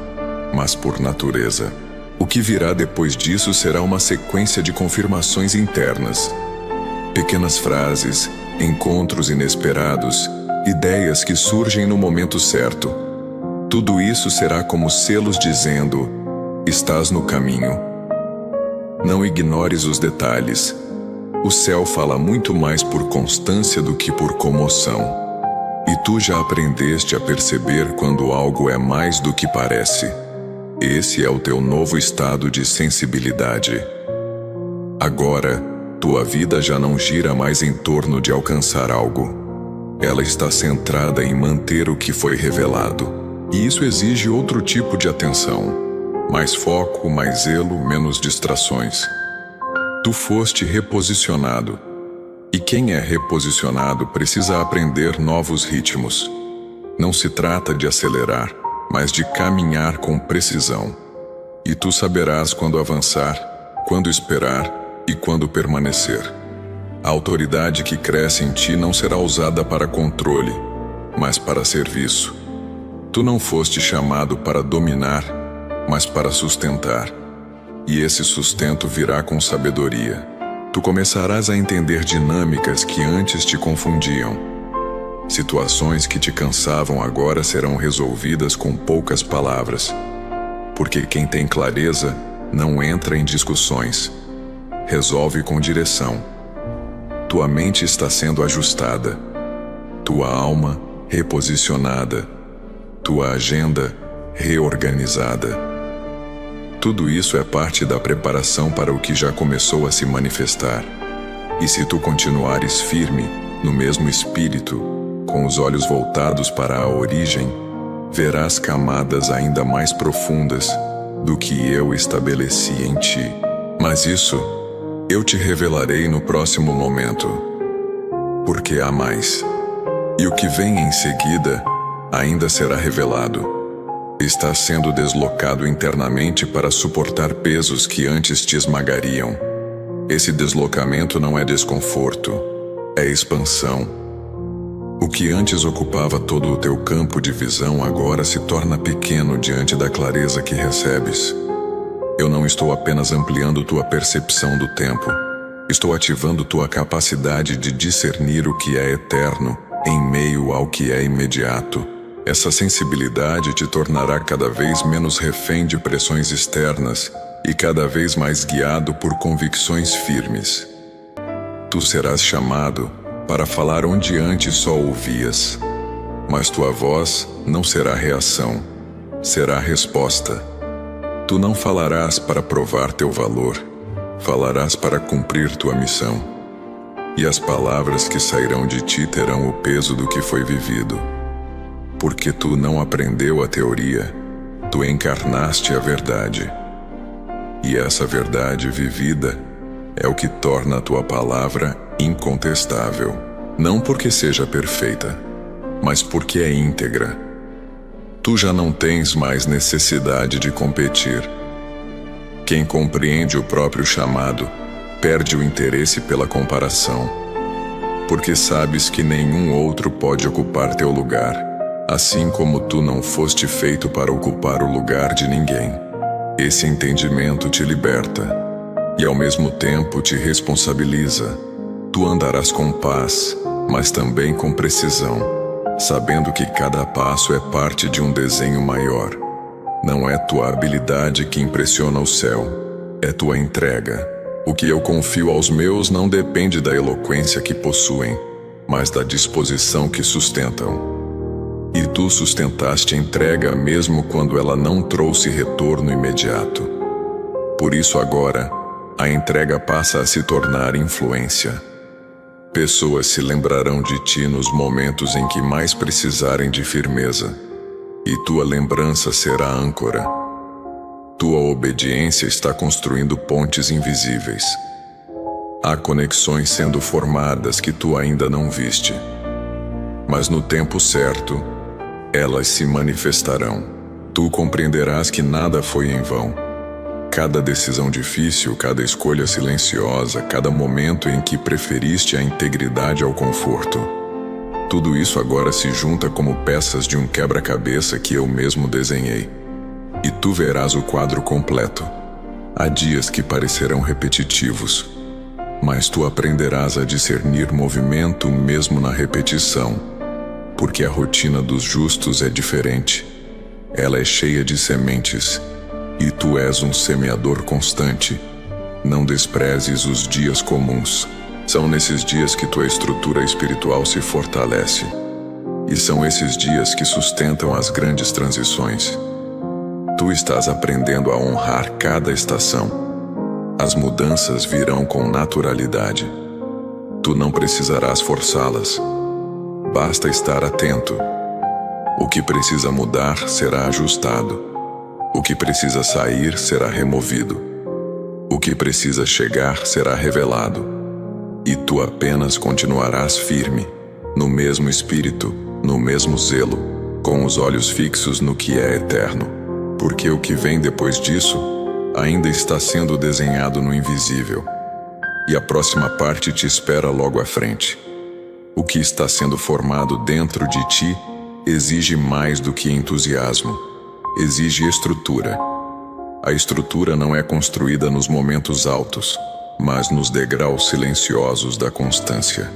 mas por natureza. O que virá depois disso será uma sequência de confirmações internas. Pequenas frases, encontros inesperados, ideias que surgem no momento certo. Tudo isso será como selos dizendo: estás no caminho. Não ignores os detalhes. O céu fala muito mais por constância do que por comoção. E tu já aprendeste a perceber quando algo é mais do que parece. Esse é o teu novo estado de sensibilidade. Agora, tua vida já não gira mais em torno de alcançar algo. Ela está centrada em manter o que foi revelado. E isso exige outro tipo de atenção. Mais foco, mais zelo, menos distrações. Tu foste reposicionado. E quem é reposicionado precisa aprender novos ritmos. Não se trata de acelerar, mas de caminhar com precisão. E tu saberás quando avançar, quando esperar, e quando permanecer. A autoridade que cresce em ti não será usada para controle, mas para serviço. Tu não foste chamado para dominar, mas para sustentar. E esse sustento virá com sabedoria. Tu começarás a entender dinâmicas que antes te confundiam. Situações que te cansavam agora serão resolvidas com poucas palavras. Porque quem tem clareza não entra em discussões. Resolve com direção. Tua mente está sendo ajustada. Tua alma reposicionada. Tua agenda reorganizada. Tudo isso é parte da preparação para o que já começou a se manifestar. E se tu continuares firme, no mesmo espírito, com os olhos voltados para a origem, verás camadas ainda mais profundas do que eu estabeleci em ti. Mas isso eu te revelarei no próximo momento, porque há mais. E o que vem em seguida ainda será revelado. Estás sendo deslocado internamente para suportar pesos que antes te esmagariam. Esse deslocamento não é desconforto, é expansão. O que antes ocupava todo o teu campo de visão agora se torna pequeno diante da clareza que recebes. Eu não estou apenas ampliando tua percepção do tempo, estou ativando tua capacidade de discernir o que é eterno em meio ao que é imediato. Essa sensibilidade te tornará cada vez menos refém de pressões externas e cada vez mais guiado por convicções firmes. Tu serás chamado para falar onde antes só ouvias, mas tua voz não será reação, será resposta. Tu não falarás para provar teu valor, falarás para cumprir tua missão. E as palavras que sairão de ti terão o peso do que foi vivido. Porque tu não aprendeu a teoria, tu encarnaste a verdade. E essa verdade vivida é o que torna a tua palavra incontestável. Não porque seja perfeita, mas porque é íntegra. Tu já não tens mais necessidade de competir. Quem compreende o próprio chamado, perde o interesse pela comparação. Porque sabes que nenhum outro pode ocupar teu lugar. Assim como tu não foste feito para ocupar o lugar de ninguém. Esse entendimento te liberta e ao mesmo tempo te responsabiliza. Tu andarás com paz, mas também com precisão, sabendo que cada passo é parte de um desenho maior. Não é tua habilidade que impressiona o céu, é tua entrega. O que eu confio aos meus não depende da eloquência que possuem, mas da disposição que sustentam. E tu sustentaste a entrega mesmo quando ela não trouxe retorno imediato. Por isso agora, a entrega passa a se tornar influência. Pessoas se lembrarão de ti nos momentos em que mais precisarem de firmeza, e tua lembrança será âncora. Tua obediência está construindo pontes invisíveis. Há conexões sendo formadas que tu ainda não viste. Mas no tempo certo, elas se manifestarão. Tu compreenderás que nada foi em vão. Cada decisão difícil, cada escolha silenciosa, cada momento em que preferiste a integridade ao conforto. Tudo isso agora se junta como peças de um quebra-cabeça que eu mesmo desenhei. E tu verás o quadro completo. Há dias que parecerão repetitivos, mas tu aprenderás a discernir movimento mesmo na repetição. Porque a rotina dos justos é diferente. Ela é cheia de sementes, e tu és um semeador constante. Não desprezes os dias comuns. São nesses dias que tua estrutura espiritual se fortalece. E são esses dias que sustentam as grandes transições. Tu estás aprendendo a honrar cada estação. As mudanças virão com naturalidade. Tu não precisarás forçá-las. Basta estar atento. O que precisa mudar será ajustado. O que precisa sair será removido. O que precisa chegar será revelado. E tu apenas continuarás firme, no mesmo espírito, no mesmo zelo, com os olhos fixos no que é eterno. Porque o que vem depois disso ainda está sendo desenhado no invisível. e a próxima parte te espera logo à frente. O que está sendo formado dentro de ti exige mais do que entusiasmo, exige estrutura. A estrutura não é construída nos momentos altos, mas nos degraus silenciosos da constância.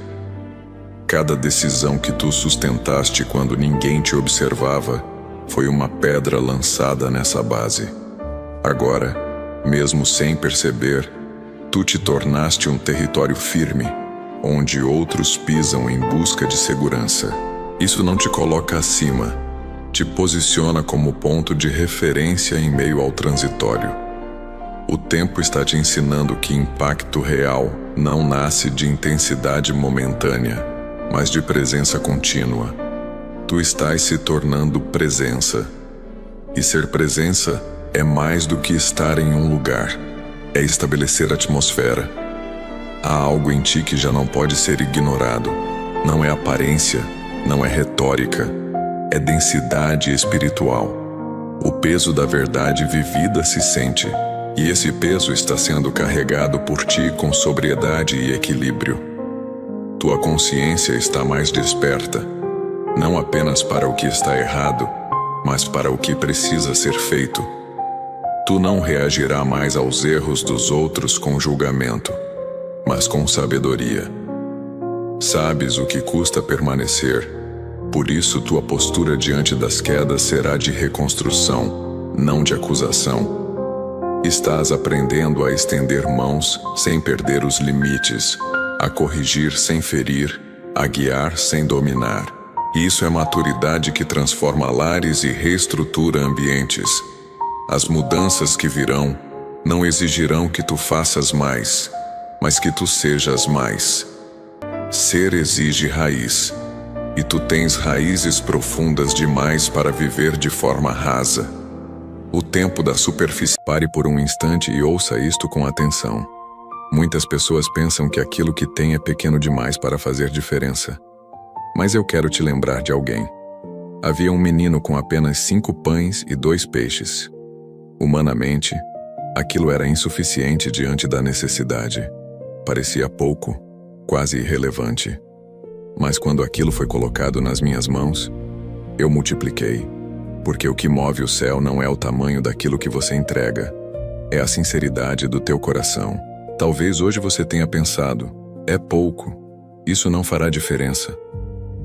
Cada decisão que tu sustentaste quando ninguém te observava foi uma pedra lançada nessa base. Agora, mesmo sem perceber, tu te tornaste um território firme, onde outros pisam em busca de segurança. Isso não te coloca acima, te posiciona como ponto de referência em meio ao transitório. O tempo está te ensinando que impacto real não nasce de intensidade momentânea, mas de presença contínua. Tu estás se tornando presença. E ser presença é mais do que estar em um lugar, é estabelecer atmosfera. Há algo em ti que já não pode ser ignorado. Não é aparência, não é retórica, é densidade espiritual. O peso da verdade vivida se sente, e esse peso está sendo carregado por ti com sobriedade e equilíbrio. Tua consciência está mais desperta, não apenas para o que está errado, mas para o que precisa ser feito. Tu não reagirá mais aos erros dos outros com julgamento, mas com sabedoria. Sabes o que custa permanecer, por isso tua postura diante das quedas será de reconstrução, não de acusação. Estás aprendendo a estender mãos sem perder os limites, a corrigir sem ferir, a guiar sem dominar. Isso é maturidade que transforma lares e reestrutura ambientes. As mudanças que virão não exigirão que tu faças mais, mas que tu sejas mais. Ser exige raiz, e tu tens raízes profundas demais para viver de forma rasa. O tempo da superfície. Pare por um instante e ouça isto com atenção. Muitas pessoas pensam que aquilo que tem é pequeno demais para fazer diferença. Mas eu quero te lembrar de alguém. Havia um menino com apenas 5 pães e 2 peixes. Humanamente, aquilo era insuficiente diante da necessidade. Parecia pouco, quase irrelevante. Mas quando aquilo foi colocado nas minhas mãos, eu multipliquei. Porque o que move o céu não é o tamanho daquilo que você entrega, é a sinceridade do teu coração. Talvez hoje você tenha pensado, é pouco, isso não fará diferença.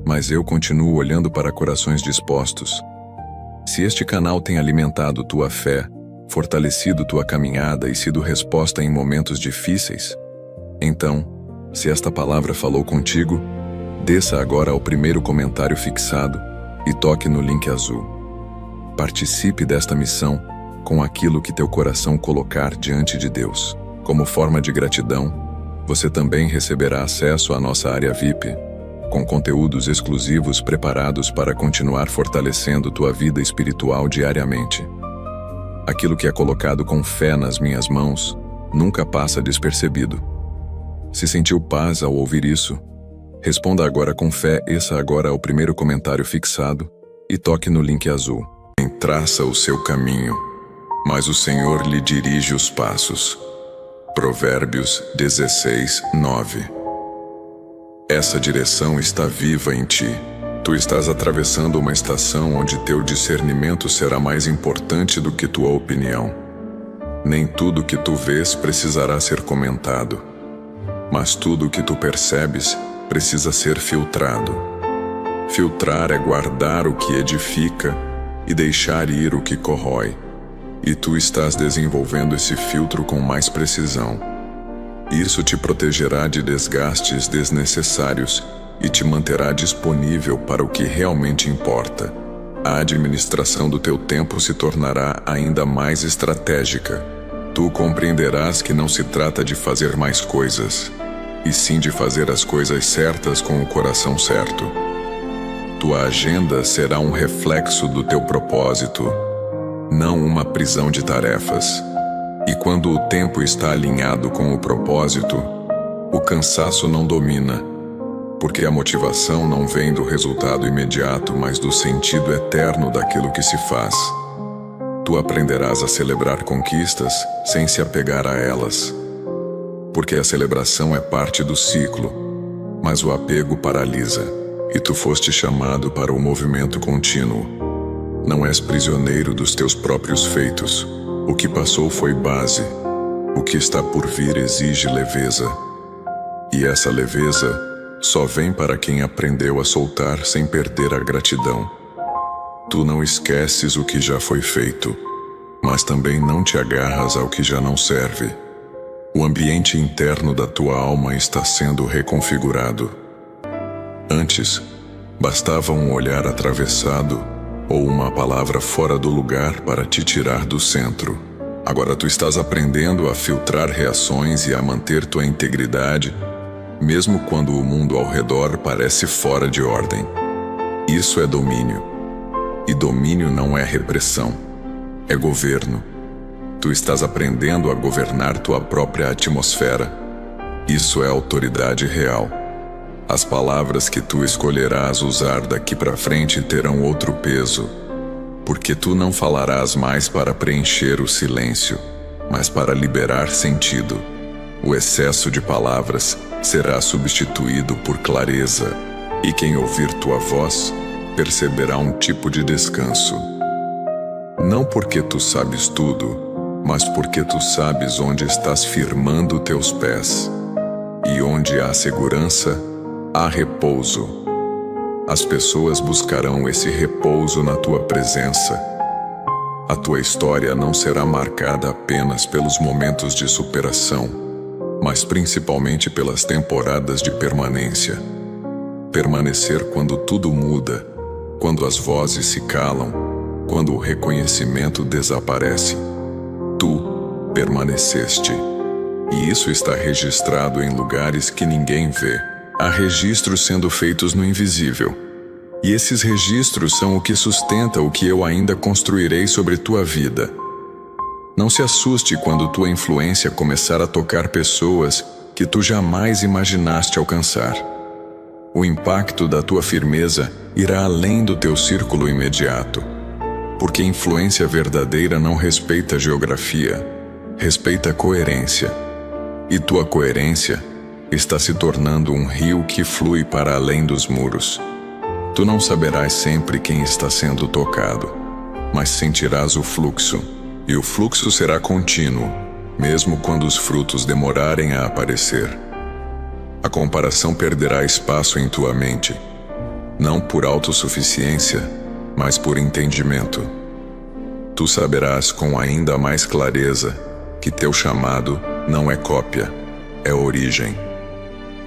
Mas eu continuo olhando para corações dispostos. Se este canal tem alimentado tua fé, fortalecido tua caminhada e sido resposta em momentos difíceis, então, se esta palavra falou contigo, desça agora ao primeiro comentário fixado e toque no link azul. Participe desta missão com aquilo que teu coração colocar diante de Deus. Como forma de gratidão, você também receberá acesso à nossa área VIP, com conteúdos exclusivos preparados para continuar fortalecendo tua vida espiritual diariamente. Aquilo que é colocado com fé nas minhas mãos nunca passa despercebido. Se sentiu paz ao ouvir isso, responda agora com fé essa agora ao primeiro comentário fixado e toque no link azul. Traça o seu caminho, mas o Senhor lhe dirige os passos. Provérbios 16, 9. Essa direção está viva em ti. Tu estás atravessando uma estação onde teu discernimento será mais importante do que tua opinião. Nem tudo que tu vês precisará ser comentado, mas tudo que tu percebes precisa ser filtrado. Filtrar é guardar o que edifica e deixar ir o que corrói. E tu estás desenvolvendo esse filtro com mais precisão. Isso te protegerá de desgastes desnecessários e te manterá disponível para o que realmente importa. A administração do teu tempo se tornará ainda mais estratégica. Tu compreenderás que não se trata de fazer mais coisas, e sim de fazer as coisas certas com o coração certo. Tua agenda será um reflexo do teu propósito, não uma prisão de tarefas. E quando o tempo está alinhado com o propósito, o cansaço não domina, porque a motivação não vem do resultado imediato, mas do sentido eterno daquilo que se faz. Tu aprenderás a celebrar conquistas sem se apegar a elas. porque a celebração é parte do ciclo, mas o apego paralisa, e tu foste chamado para o movimento contínuo. Não és prisioneiro dos teus próprios feitos. O que passou foi base. O que está por vir exige leveza. E essa leveza só vem para quem aprendeu a soltar sem perder a gratidão. Tu não esqueces o que já foi feito, mas também não te agarras ao que já não serve. O ambiente interno da tua alma está sendo reconfigurado. Antes, bastava um olhar atravessado ou uma palavra fora do lugar para te tirar do centro. Agora tu estás aprendendo a filtrar reações e a manter tua integridade, mesmo quando o mundo ao redor parece fora de ordem. Isso é domínio. E domínio não é repressão, é governo. Tu estás aprendendo a governar tua própria atmosfera. Isso é autoridade real. As palavras que tu escolherás usar daqui para frente terão outro peso, porque tu não falarás mais para preencher o silêncio, mas para liberar sentido. O excesso de palavras será substituído por clareza, e quem ouvir tua voz perceberá um tipo de descanso. Não porque tu sabes tudo, mas porque tu sabes onde estás firmando teus pés. E onde há segurança, há repouso. As pessoas buscarão esse repouso na tua presença. A tua história não será marcada apenas pelos momentos de superação, mas principalmente pelas temporadas de permanência. Permanecer quando tudo muda, quando as vozes se calam, quando o reconhecimento desaparece. Tu permaneceste. E isso está registrado em lugares que ninguém vê. Há registros sendo feitos no invisível. E esses registros são o que sustenta o que eu ainda construirei sobre tua vida. Não se assuste quando tua influência começar a tocar pessoas que tu jamais imaginaste alcançar. O impacto da tua firmeza irá além do teu círculo imediato. Porque influência verdadeira não respeita geografia, respeita coerência. E tua coerência está se tornando um rio que flui para além dos muros. Tu não saberás sempre quem está sendo tocado, mas sentirás o fluxo, e o fluxo será contínuo, mesmo quando os frutos demorarem a aparecer. A comparação perderá espaço em tua mente, não por autossuficiência, mas por entendimento. Tu saberás com ainda mais clareza que teu chamado não é cópia, é origem.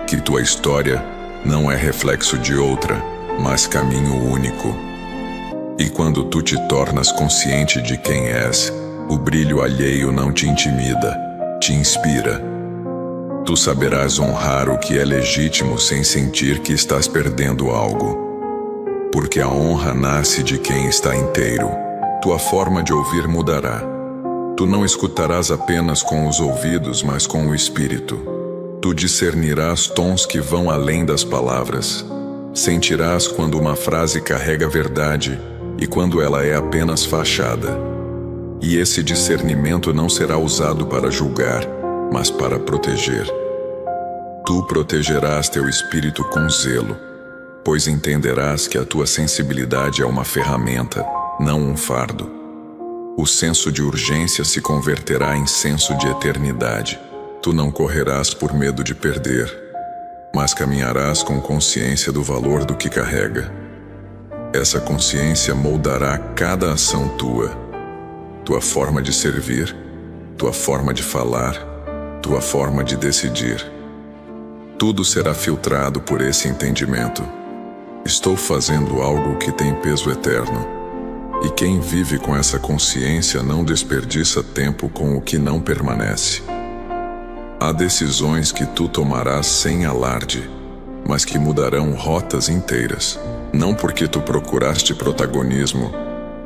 Que tua história não é reflexo de outra, mas caminho único. E quando tu te tornas consciente de quem és, o brilho alheio não te intimida, te inspira. Tu saberás honrar o que é legítimo sem sentir que estás perdendo algo. Porque a honra nasce de quem está inteiro. Tua forma de ouvir mudará. Tu não escutarás apenas com os ouvidos, mas com o espírito. Tu discernirás tons que vão além das palavras. Sentirás quando uma frase carrega verdade e quando ela é apenas fachada. E esse discernimento não será usado para julgar, mas para proteger. Tu protegerás teu espírito com zelo, pois entenderás que a tua sensibilidade é uma ferramenta, não um fardo. O senso de urgência se converterá em senso de eternidade. Tu não correrás por medo de perder, mas caminharás com consciência do valor do que carrega. Essa consciência moldará cada ação tua, tua forma de servir, tua forma de falar, tua forma de decidir. Tudo será filtrado por esse entendimento. Estou fazendo algo que tem peso eterno. E quem vive com essa consciência não desperdiça tempo com o que não permanece. Há decisões que tu tomarás sem alarde, mas que mudarão rotas inteiras. Não porque tu procuraste protagonismo,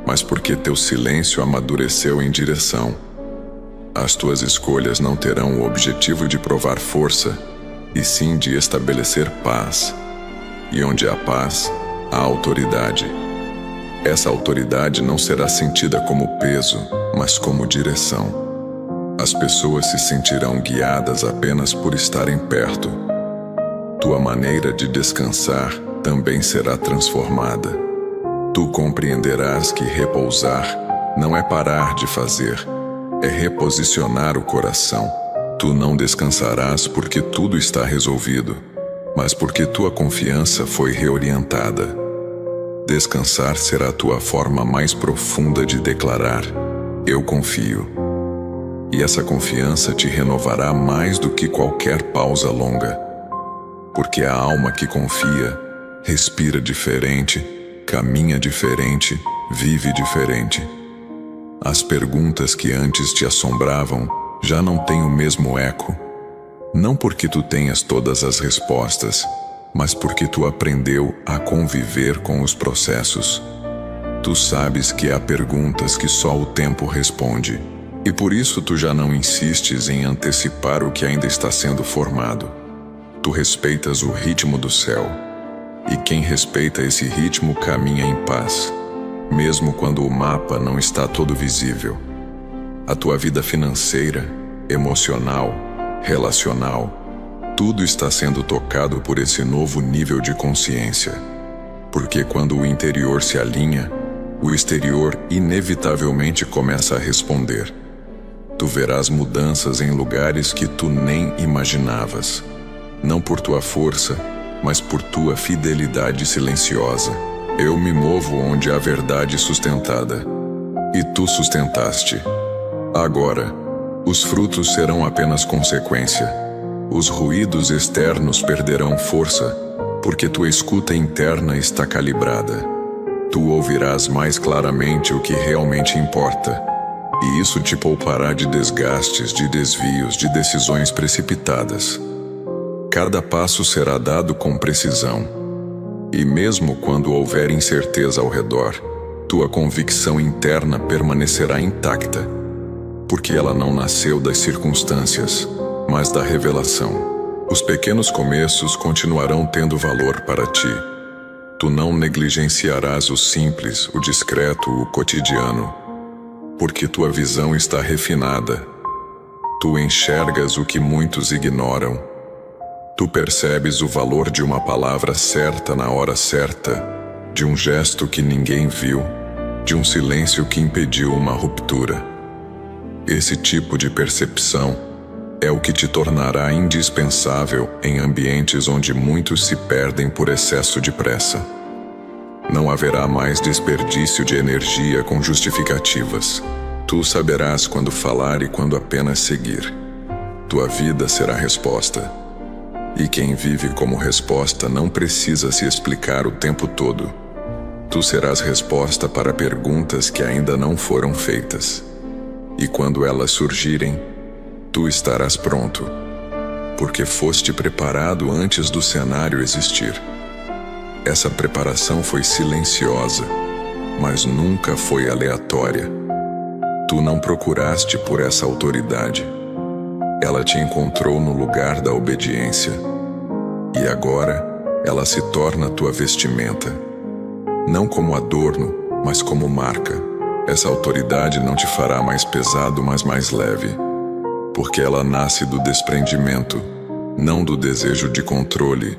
mas porque teu silêncio amadureceu em direção. As tuas escolhas não terão o objetivo de provar força, e sim de estabelecer paz. E onde há paz, há autoridade. Essa autoridade não será sentida como peso, mas como direção. As pessoas se sentirão guiadas apenas por estarem perto. Tua maneira de descansar também será transformada. Tu compreenderás que repousar não é parar de fazer, é reposicionar o coração. Tu não descansarás porque tudo está resolvido, mas porque tua confiança foi reorientada. Descansar será a tua forma mais profunda de declarar: eu confio. E essa confiança te renovará mais do que qualquer pausa longa. Porque a alma que confia, respira diferente, caminha diferente, vive diferente. As perguntas que antes te assombravam já não têm o mesmo eco. Não porque tu tenhas todas as respostas, mas porque tu aprendeu a conviver com os processos. Tu sabes que há perguntas que só o tempo responde, e por isso tu já não insistes em antecipar o que ainda está sendo formado. Tu respeitas o ritmo do céu, e quem respeita esse ritmo caminha em paz, mesmo quando o mapa não está todo visível. A tua vida financeira, emocional, relacional, tudo está sendo tocado por esse novo nível de consciência. Porque quando o interior se alinha, o exterior inevitavelmente começa a responder. Tu verás mudanças em lugares que tu nem imaginavas. Não por tua força, mas por tua fidelidade silenciosa. Eu me movo onde há verdade sustentada, e tu sustentaste. Agora, os frutos serão apenas consequência. Os ruídos externos perderão força, porque tua escuta interna está calibrada. Tu ouvirás mais claramente o que realmente importa, e isso te poupará de desgastes, de desvios, de decisões precipitadas. Cada passo será dado com precisão, e mesmo quando houver incerteza ao redor, tua convicção interna permanecerá intacta, porque ela não nasceu das circunstâncias, mas da revelação. Os pequenos começos continuarão tendo valor para ti. Tu não negligenciarás o simples, o discreto, o cotidiano, porque tua visão está refinada. Tu enxergas o que muitos ignoram. Tu percebes o valor de uma palavra certa na hora certa, de um gesto que ninguém viu, de um silêncio que impediu uma ruptura. Esse tipo de percepção é o que te tornará indispensável em ambientes onde muitos se perdem por excesso de pressa. Não haverá mais desperdício de energia com justificativas. Tu saberás quando falar e quando apenas seguir. Tua vida será resposta. E quem vive como resposta não precisa se explicar o tempo todo. Tu serás resposta para perguntas que ainda não foram feitas. E quando elas surgirem, tu estarás pronto, porque foste preparado antes do cenário existir. Essa preparação foi silenciosa, mas nunca foi aleatória. Tu não procuraste por essa autoridade. Ela te encontrou no lugar da obediência. E agora, ela se torna tua vestimenta. Não como adorno, mas como marca. Essa autoridade não te fará mais pesado, mas mais leve. Porque ela nasce do desprendimento, não do desejo de controle,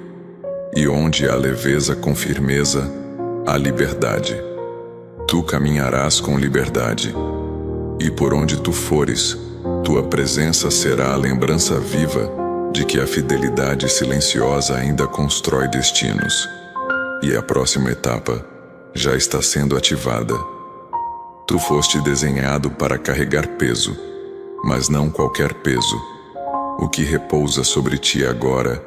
e onde há leveza com firmeza, há liberdade. Tu caminharás com liberdade, e por onde tu fores, tua presença será a lembrança viva de que a fidelidade silenciosa ainda constrói destinos, e a próxima etapa já está sendo ativada. Tu foste desenhado para carregar peso, mas não qualquer peso. O que repousa sobre ti agora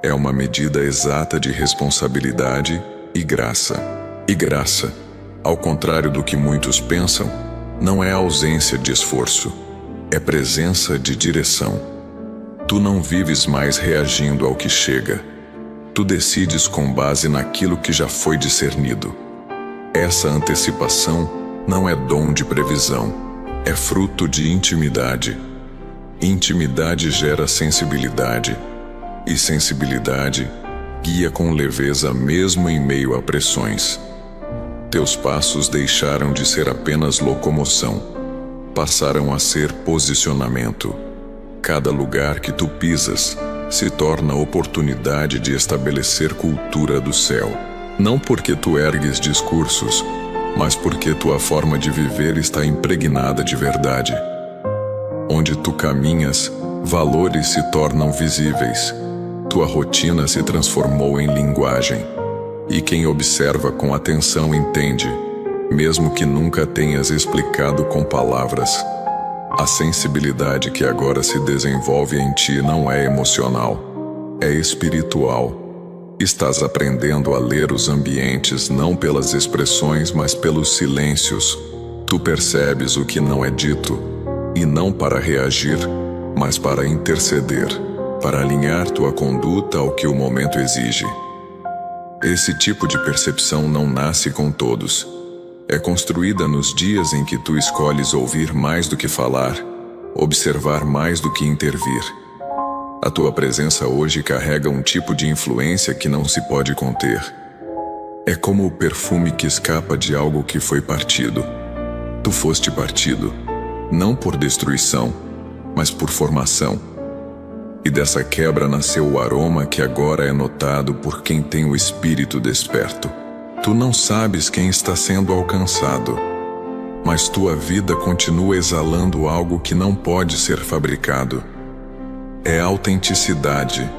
é uma medida exata de responsabilidade e graça. E graça, ao contrário do que muitos pensam, não é ausência de esforço, é presença de direção. Tu não vives mais reagindo ao que chega. Tu decides com base naquilo que já foi discernido. Essa antecipação não é dom de previsão. É fruto de intimidade. Intimidade gera sensibilidade, e sensibilidade guia com leveza mesmo em meio a pressões. Teus passos deixaram de ser apenas locomoção. passarão a ser posicionamento. Cada lugar que tu pisas se torna oportunidade de estabelecer cultura do céu. Não porque tu ergues discursos, mas porque tua forma de viver está impregnada de verdade. Onde tu caminhas, valores se tornam visíveis. Tua rotina se transformou em linguagem. E quem observa com atenção entende, mesmo que nunca tenhas explicado com palavras. A sensibilidade que agora se desenvolve em ti não é emocional, é espiritual. Estás aprendendo a ler os ambientes não pelas expressões, mas pelos silêncios. Tu percebes o que não é dito, e não para reagir, mas para interceder, para alinhar tua conduta ao que o momento exige. Esse tipo de percepção não nasce com todos. É construída nos dias em que tu escolhes ouvir mais do que falar, observar mais do que intervir. A tua presença hoje carrega um tipo de influência que não se pode conter. É como o perfume que escapa de algo que foi partido. Tu foste partido, não por destruição, mas por formação. E dessa quebra nasceu o aroma que agora é notado por quem tem o espírito desperto. Tu não sabes quem está sendo alcançado, mas tua vida continua exalando algo que não pode ser fabricado. É autenticidade.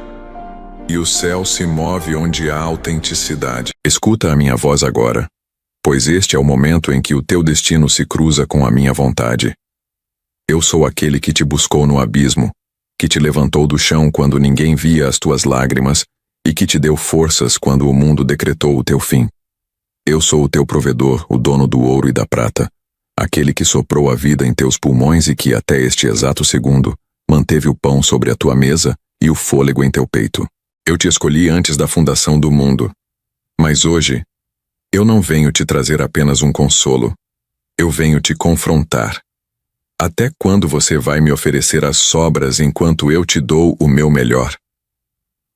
E o céu se move onde há autenticidade. Escuta a minha voz agora, pois este é o momento em que o teu destino se cruza com a minha vontade. Eu sou aquele que te buscou no abismo, que te levantou do chão quando ninguém via as tuas lágrimas e que te deu forças quando o mundo decretou o teu fim. Eu sou o teu provedor, o dono do ouro e da prata, aquele que soprou a vida em teus pulmões e que, até este exato segundo, manteve o pão sobre a tua mesa e o fôlego em teu peito. Eu te escolhi antes da fundação do mundo. Mas hoje, eu não venho te trazer apenas um consolo. Eu venho te confrontar. Até quando você vai me oferecer as sobras enquanto eu te dou o meu melhor?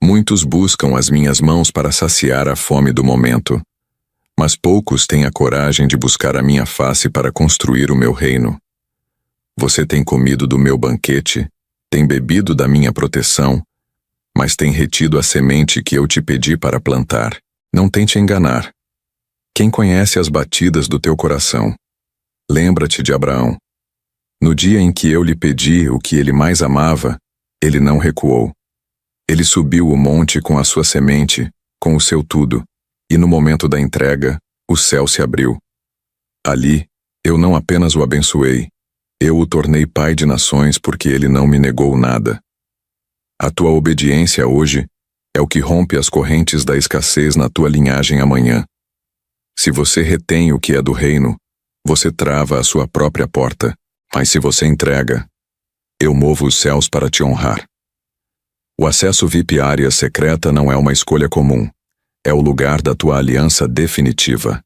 Muitos buscam as minhas mãos para saciar a fome do momento, mas poucos têm a coragem de buscar a minha face para construir o meu reino. Você tem comido do meu banquete, tem bebido da minha proteção, mas tem retido a semente que eu te pedi para plantar. Não tente enganar. Quem conhece as batidas do teu coração? Lembra-te de Abraão. No dia em que eu lhe pedi o que ele mais amava, ele não recuou. Ele subiu o monte com a sua semente, com o seu tudo, e no momento da entrega, o céu se abriu. Ali, eu não apenas o abençoei, eu o tornei pai de nações porque ele não me negou nada. A tua obediência hoje é o que rompe as correntes da escassez na tua linhagem amanhã. Se você retém o que é do reino, você trava a sua própria porta, mas se você entrega, eu movo os céus para te honrar. O acesso VIP área secreta não é uma escolha comum, é o lugar da tua aliança definitiva.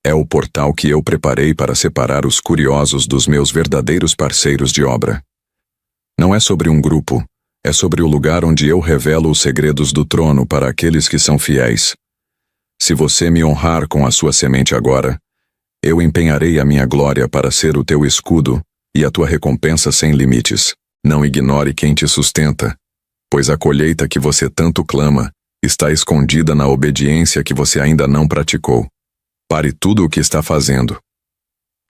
É o portal que eu preparei para separar os curiosos dos meus verdadeiros parceiros de obra. Não é sobre um grupo, é sobre o lugar onde eu revelo os segredos do trono para aqueles que são fiéis. Se você me honrar com a sua semente agora, eu empenharei a minha glória para ser o teu escudo e a tua recompensa sem limites. Não ignore quem te sustenta, pois a colheita que você tanto clama está escondida na obediência que você ainda não praticou. Pare tudo o que está fazendo.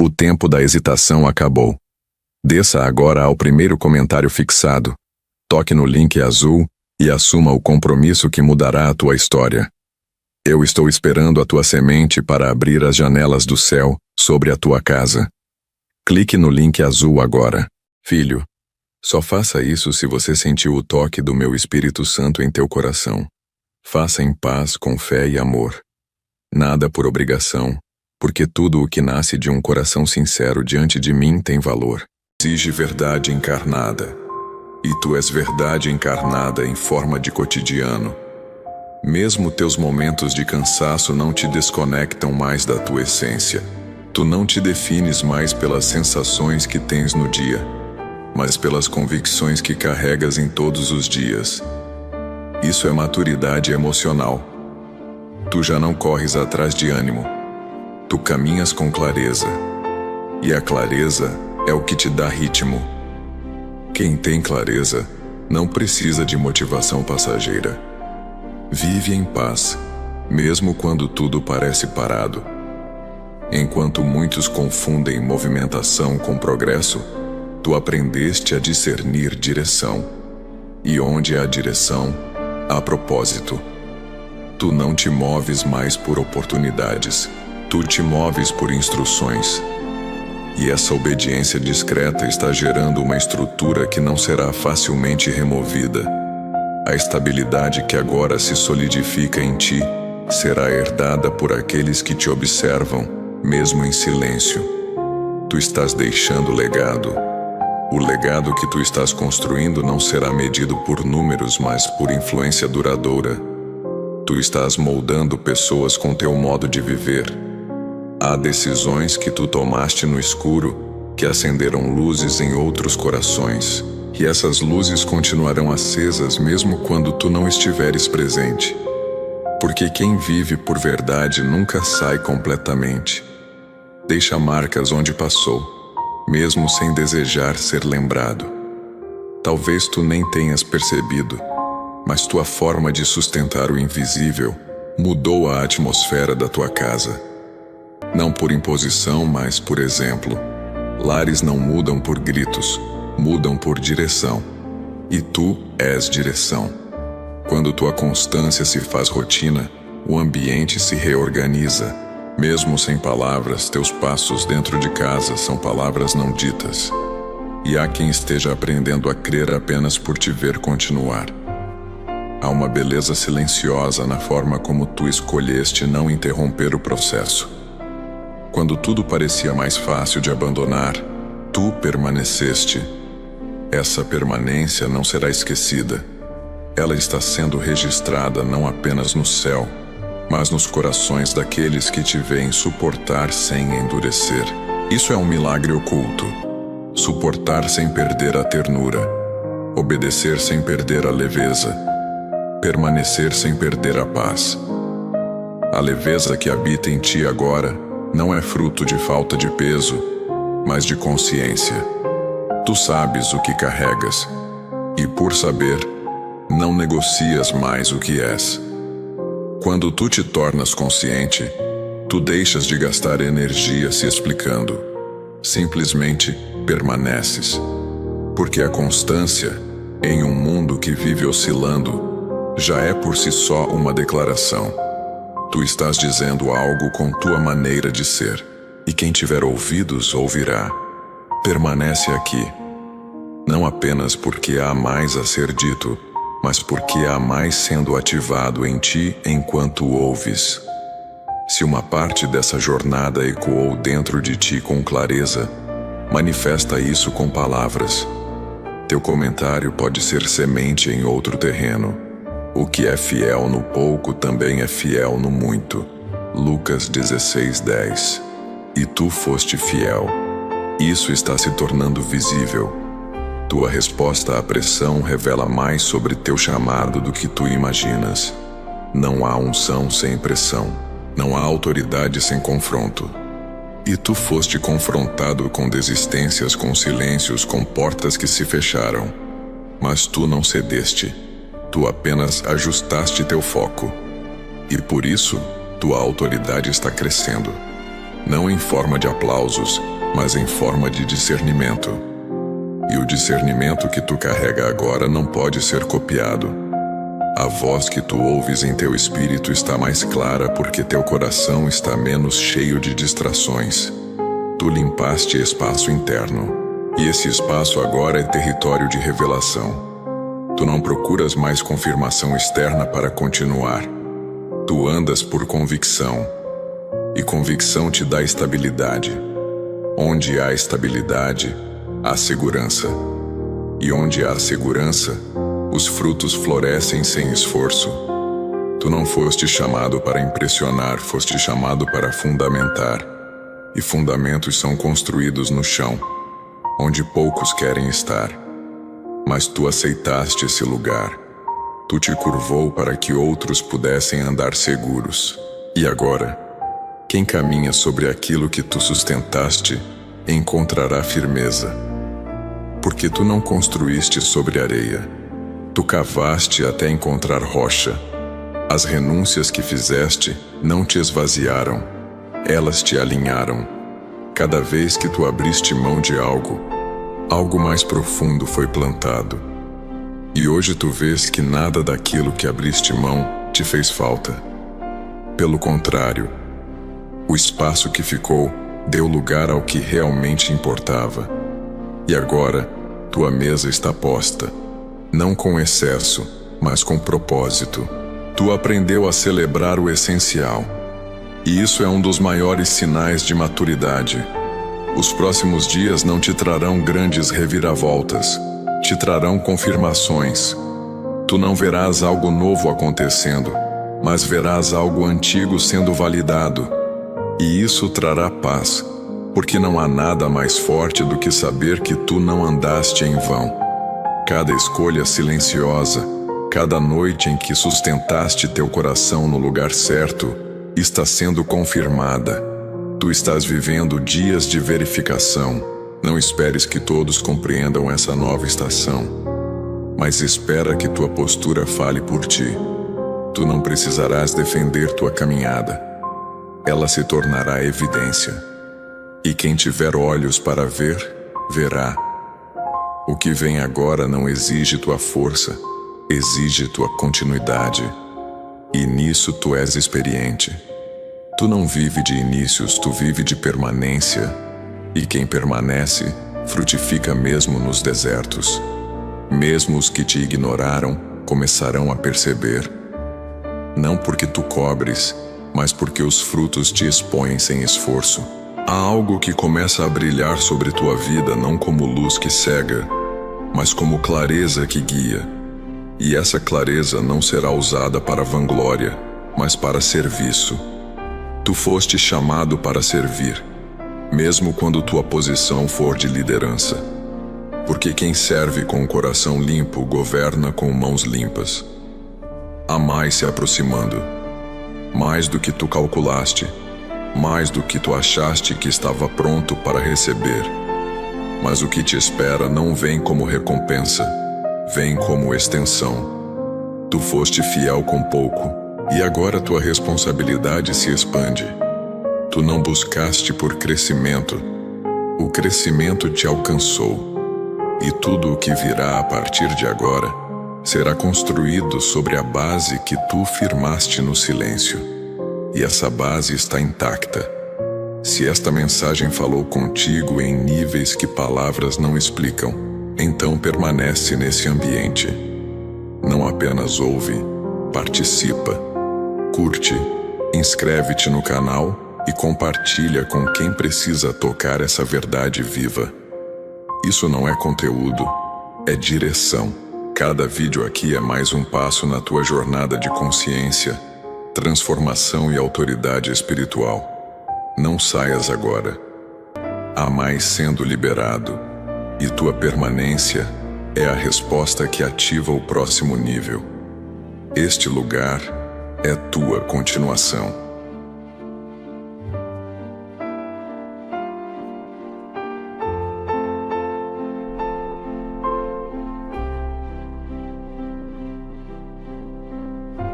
O tempo da hesitação acabou. Desça agora ao primeiro comentário fixado, toque no link azul e assuma o compromisso que mudará a tua história. Eu estou esperando a tua semente para abrir as janelas do céu sobre a tua casa. Clique no link azul agora. Filho, só faça isso se você sentiu o toque do meu Espírito Santo em teu coração. Faça em paz, com fé e amor. Nada por obrigação, porque tudo o que nasce de um coração sincero diante de mim tem valor. Exige verdade encarnada, e tu és verdade encarnada em forma de cotidiano. Mesmo teus momentos de cansaço não te desconectam mais da tua essência. Tu não te defines mais pelas sensações que tens no dia, mas pelas convicções que carregas em todos os dias. Isso é maturidade emocional. Tu já não corres atrás de ânimo. Tu caminhas com clareza. E a clareza é o que te dá ritmo. Quem tem clareza não precisa de motivação passageira. Vive em paz, mesmo quando tudo parece parado. Enquanto muitos confundem movimentação com progresso, tu aprendeste a discernir direção. E onde há direção, há propósito. Tu não te moves mais por oportunidades, tu te moves por instruções. E essa obediência discreta está gerando uma estrutura que não será facilmente removida. A estabilidade que agora se solidifica em ti será herdada por aqueles que te observam, mesmo em silêncio. Tu estás deixando legado. O legado que tu estás construindo não será medido por números, mas por influência duradoura. Tu estás moldando pessoas com teu modo de viver. Há decisões que tu tomaste no escuro que acenderam luzes em outros corações, e essas luzes continuarão acesas mesmo quando tu não estiveres presente. Porque quem vive por verdade nunca sai completamente. Deixa marcas onde passou, mesmo sem desejar ser lembrado. Talvez tu nem tenhas percebido, mas tua forma de sustentar o invisível mudou a atmosfera da tua casa. Não por imposição, mas por exemplo. Lares não mudam por gritos, mudam por direção. E tu és direção. Quando tua constância se faz rotina, o ambiente se reorganiza. Mesmo sem palavras, teus passos dentro de casa são palavras não ditas. E há quem esteja aprendendo a crer apenas por te ver continuar. Há uma beleza silenciosa na forma como tu escolheste não interromper o processo. Quando tudo parecia mais fácil de abandonar, tu permaneceste. Essa permanência não será esquecida. Ela está sendo registrada não apenas no céu, mas nos corações daqueles que te veem suportar sem endurecer. Isso é um milagre oculto. Suportar sem perder a ternura. Obedecer sem perder a leveza. Permanecer sem perder a paz. A leveza que habita em ti agora não é fruto de falta de peso, mas de consciência. Tu sabes o que carregas, e por saber, não negocias mais o que és. Quando tu te tornas consciente, tu deixas de gastar energia se explicando. Simplesmente permaneces. Porque a constância, em um mundo que vive oscilando, já é por si só uma declaração. Tu estás dizendo algo com tua maneira de ser, e quem tiver ouvidos ouvirá. Permanece aqui, não apenas porque há mais a ser dito, mas porque há mais sendo ativado em ti enquanto ouves. Se uma parte dessa jornada ecoou dentro de ti com clareza, manifesta isso com palavras. Teu comentário pode ser semente em outro terreno. O que é fiel no pouco também é fiel no muito. Lucas 16:10. E tu foste fiel. Isso está se tornando visível. Tua resposta à pressão revela mais sobre teu chamado do que tu imaginas. Não há unção sem pressão. Não há autoridade sem confronto. E tu foste confrontado com desistências, com silêncios, com portas que se fecharam. Mas tu não cedeste. Tu apenas ajustaste teu foco. E por isso, tua autoridade está crescendo. Não em forma de aplausos, mas em forma de discernimento. E o discernimento que tu carrega agora não pode ser copiado. A voz que tu ouves em teu espírito está mais clara porque teu coração está menos cheio de distrações. Tu limpaste espaço interno. E esse espaço agora é território de revelação. Tu não procuras mais confirmação externa para continuar. Tu andas por convicção. E convicção te dá estabilidade. Onde há estabilidade, há segurança. E onde há segurança, os frutos florescem sem esforço. Tu não foste chamado para impressionar, foste chamado para fundamentar. E fundamentos são construídos no chão, onde poucos querem estar. Mas tu aceitaste esse lugar. Tu te curvou para que outros pudessem andar seguros. E agora, quem caminha sobre aquilo que tu sustentaste, encontrará firmeza. Porque tu não construíste sobre areia, tu cavaste até encontrar rocha. As renúncias que fizeste não te esvaziaram, elas te alinharam. Cada vez que tu abriste mão de algo, algo mais profundo foi plantado. E hoje tu vês que nada daquilo que abriste mão te fez falta. Pelo contrário, o espaço que ficou deu lugar ao que realmente importava. E agora, tua mesa está posta, não com excesso, mas com propósito. Tu aprendeu a celebrar o essencial. E isso é um dos maiores sinais de maturidade. Os próximos dias não te trarão grandes reviravoltas, te trarão confirmações. Tu não verás algo novo acontecendo, mas verás algo antigo sendo validado. E isso trará paz, porque não há nada mais forte do que saber que tu não andaste em vão. Cada escolha silenciosa, cada noite em que sustentaste teu coração no lugar certo, está sendo confirmada. Tu estás vivendo dias de verificação. Não esperes que todos compreendam essa nova estação, mas espera que tua postura fale por ti. Tu não precisarás defender tua caminhada. Ela se tornará evidência. E quem tiver olhos para ver, verá. O que vem agora não exige tua força, exige tua continuidade. E nisso tu és experiente. Tu não vive de inícios, tu vive de permanência. E quem permanece, frutifica mesmo nos desertos. Mesmo os que te ignoraram, começarão a perceber. Não porque tu cobres, mas porque os frutos te expõem sem esforço. Há algo que começa a brilhar sobre tua vida não como luz que cega, mas como clareza que guia. E essa clareza não será usada para vanglória, mas para serviço. Tu foste chamado para servir, mesmo quando tua posição for de liderança. Porque quem serve com o coração limpo governa com mãos limpas. Há mais se aproximando, mais do que tu calculaste, mais do que tu achaste que estava pronto para receber. Mas o que te espera não vem como recompensa, vem como extensão. Tu foste fiel com pouco, e agora tua responsabilidade se expande. Tu não buscaste por crescimento, o crescimento te alcançou. E tudo o que virá a partir de agora será construído sobre a base que tu firmaste no silêncio. E essa base está intacta. Se esta mensagem falou contigo em níveis que palavras não explicam, então permanece nesse ambiente. Não apenas ouve, participa, curte, inscreve-te no canal e compartilha com quem precisa tocar essa verdade viva. Isso não é conteúdo, é direção. Cada vídeo aqui é mais um passo na tua jornada de consciência, transformação e autoridade espiritual. Não saias agora. Há mais sendo liberado, e tua permanência é a resposta que ativa o próximo nível. Este lugar é tua continuação.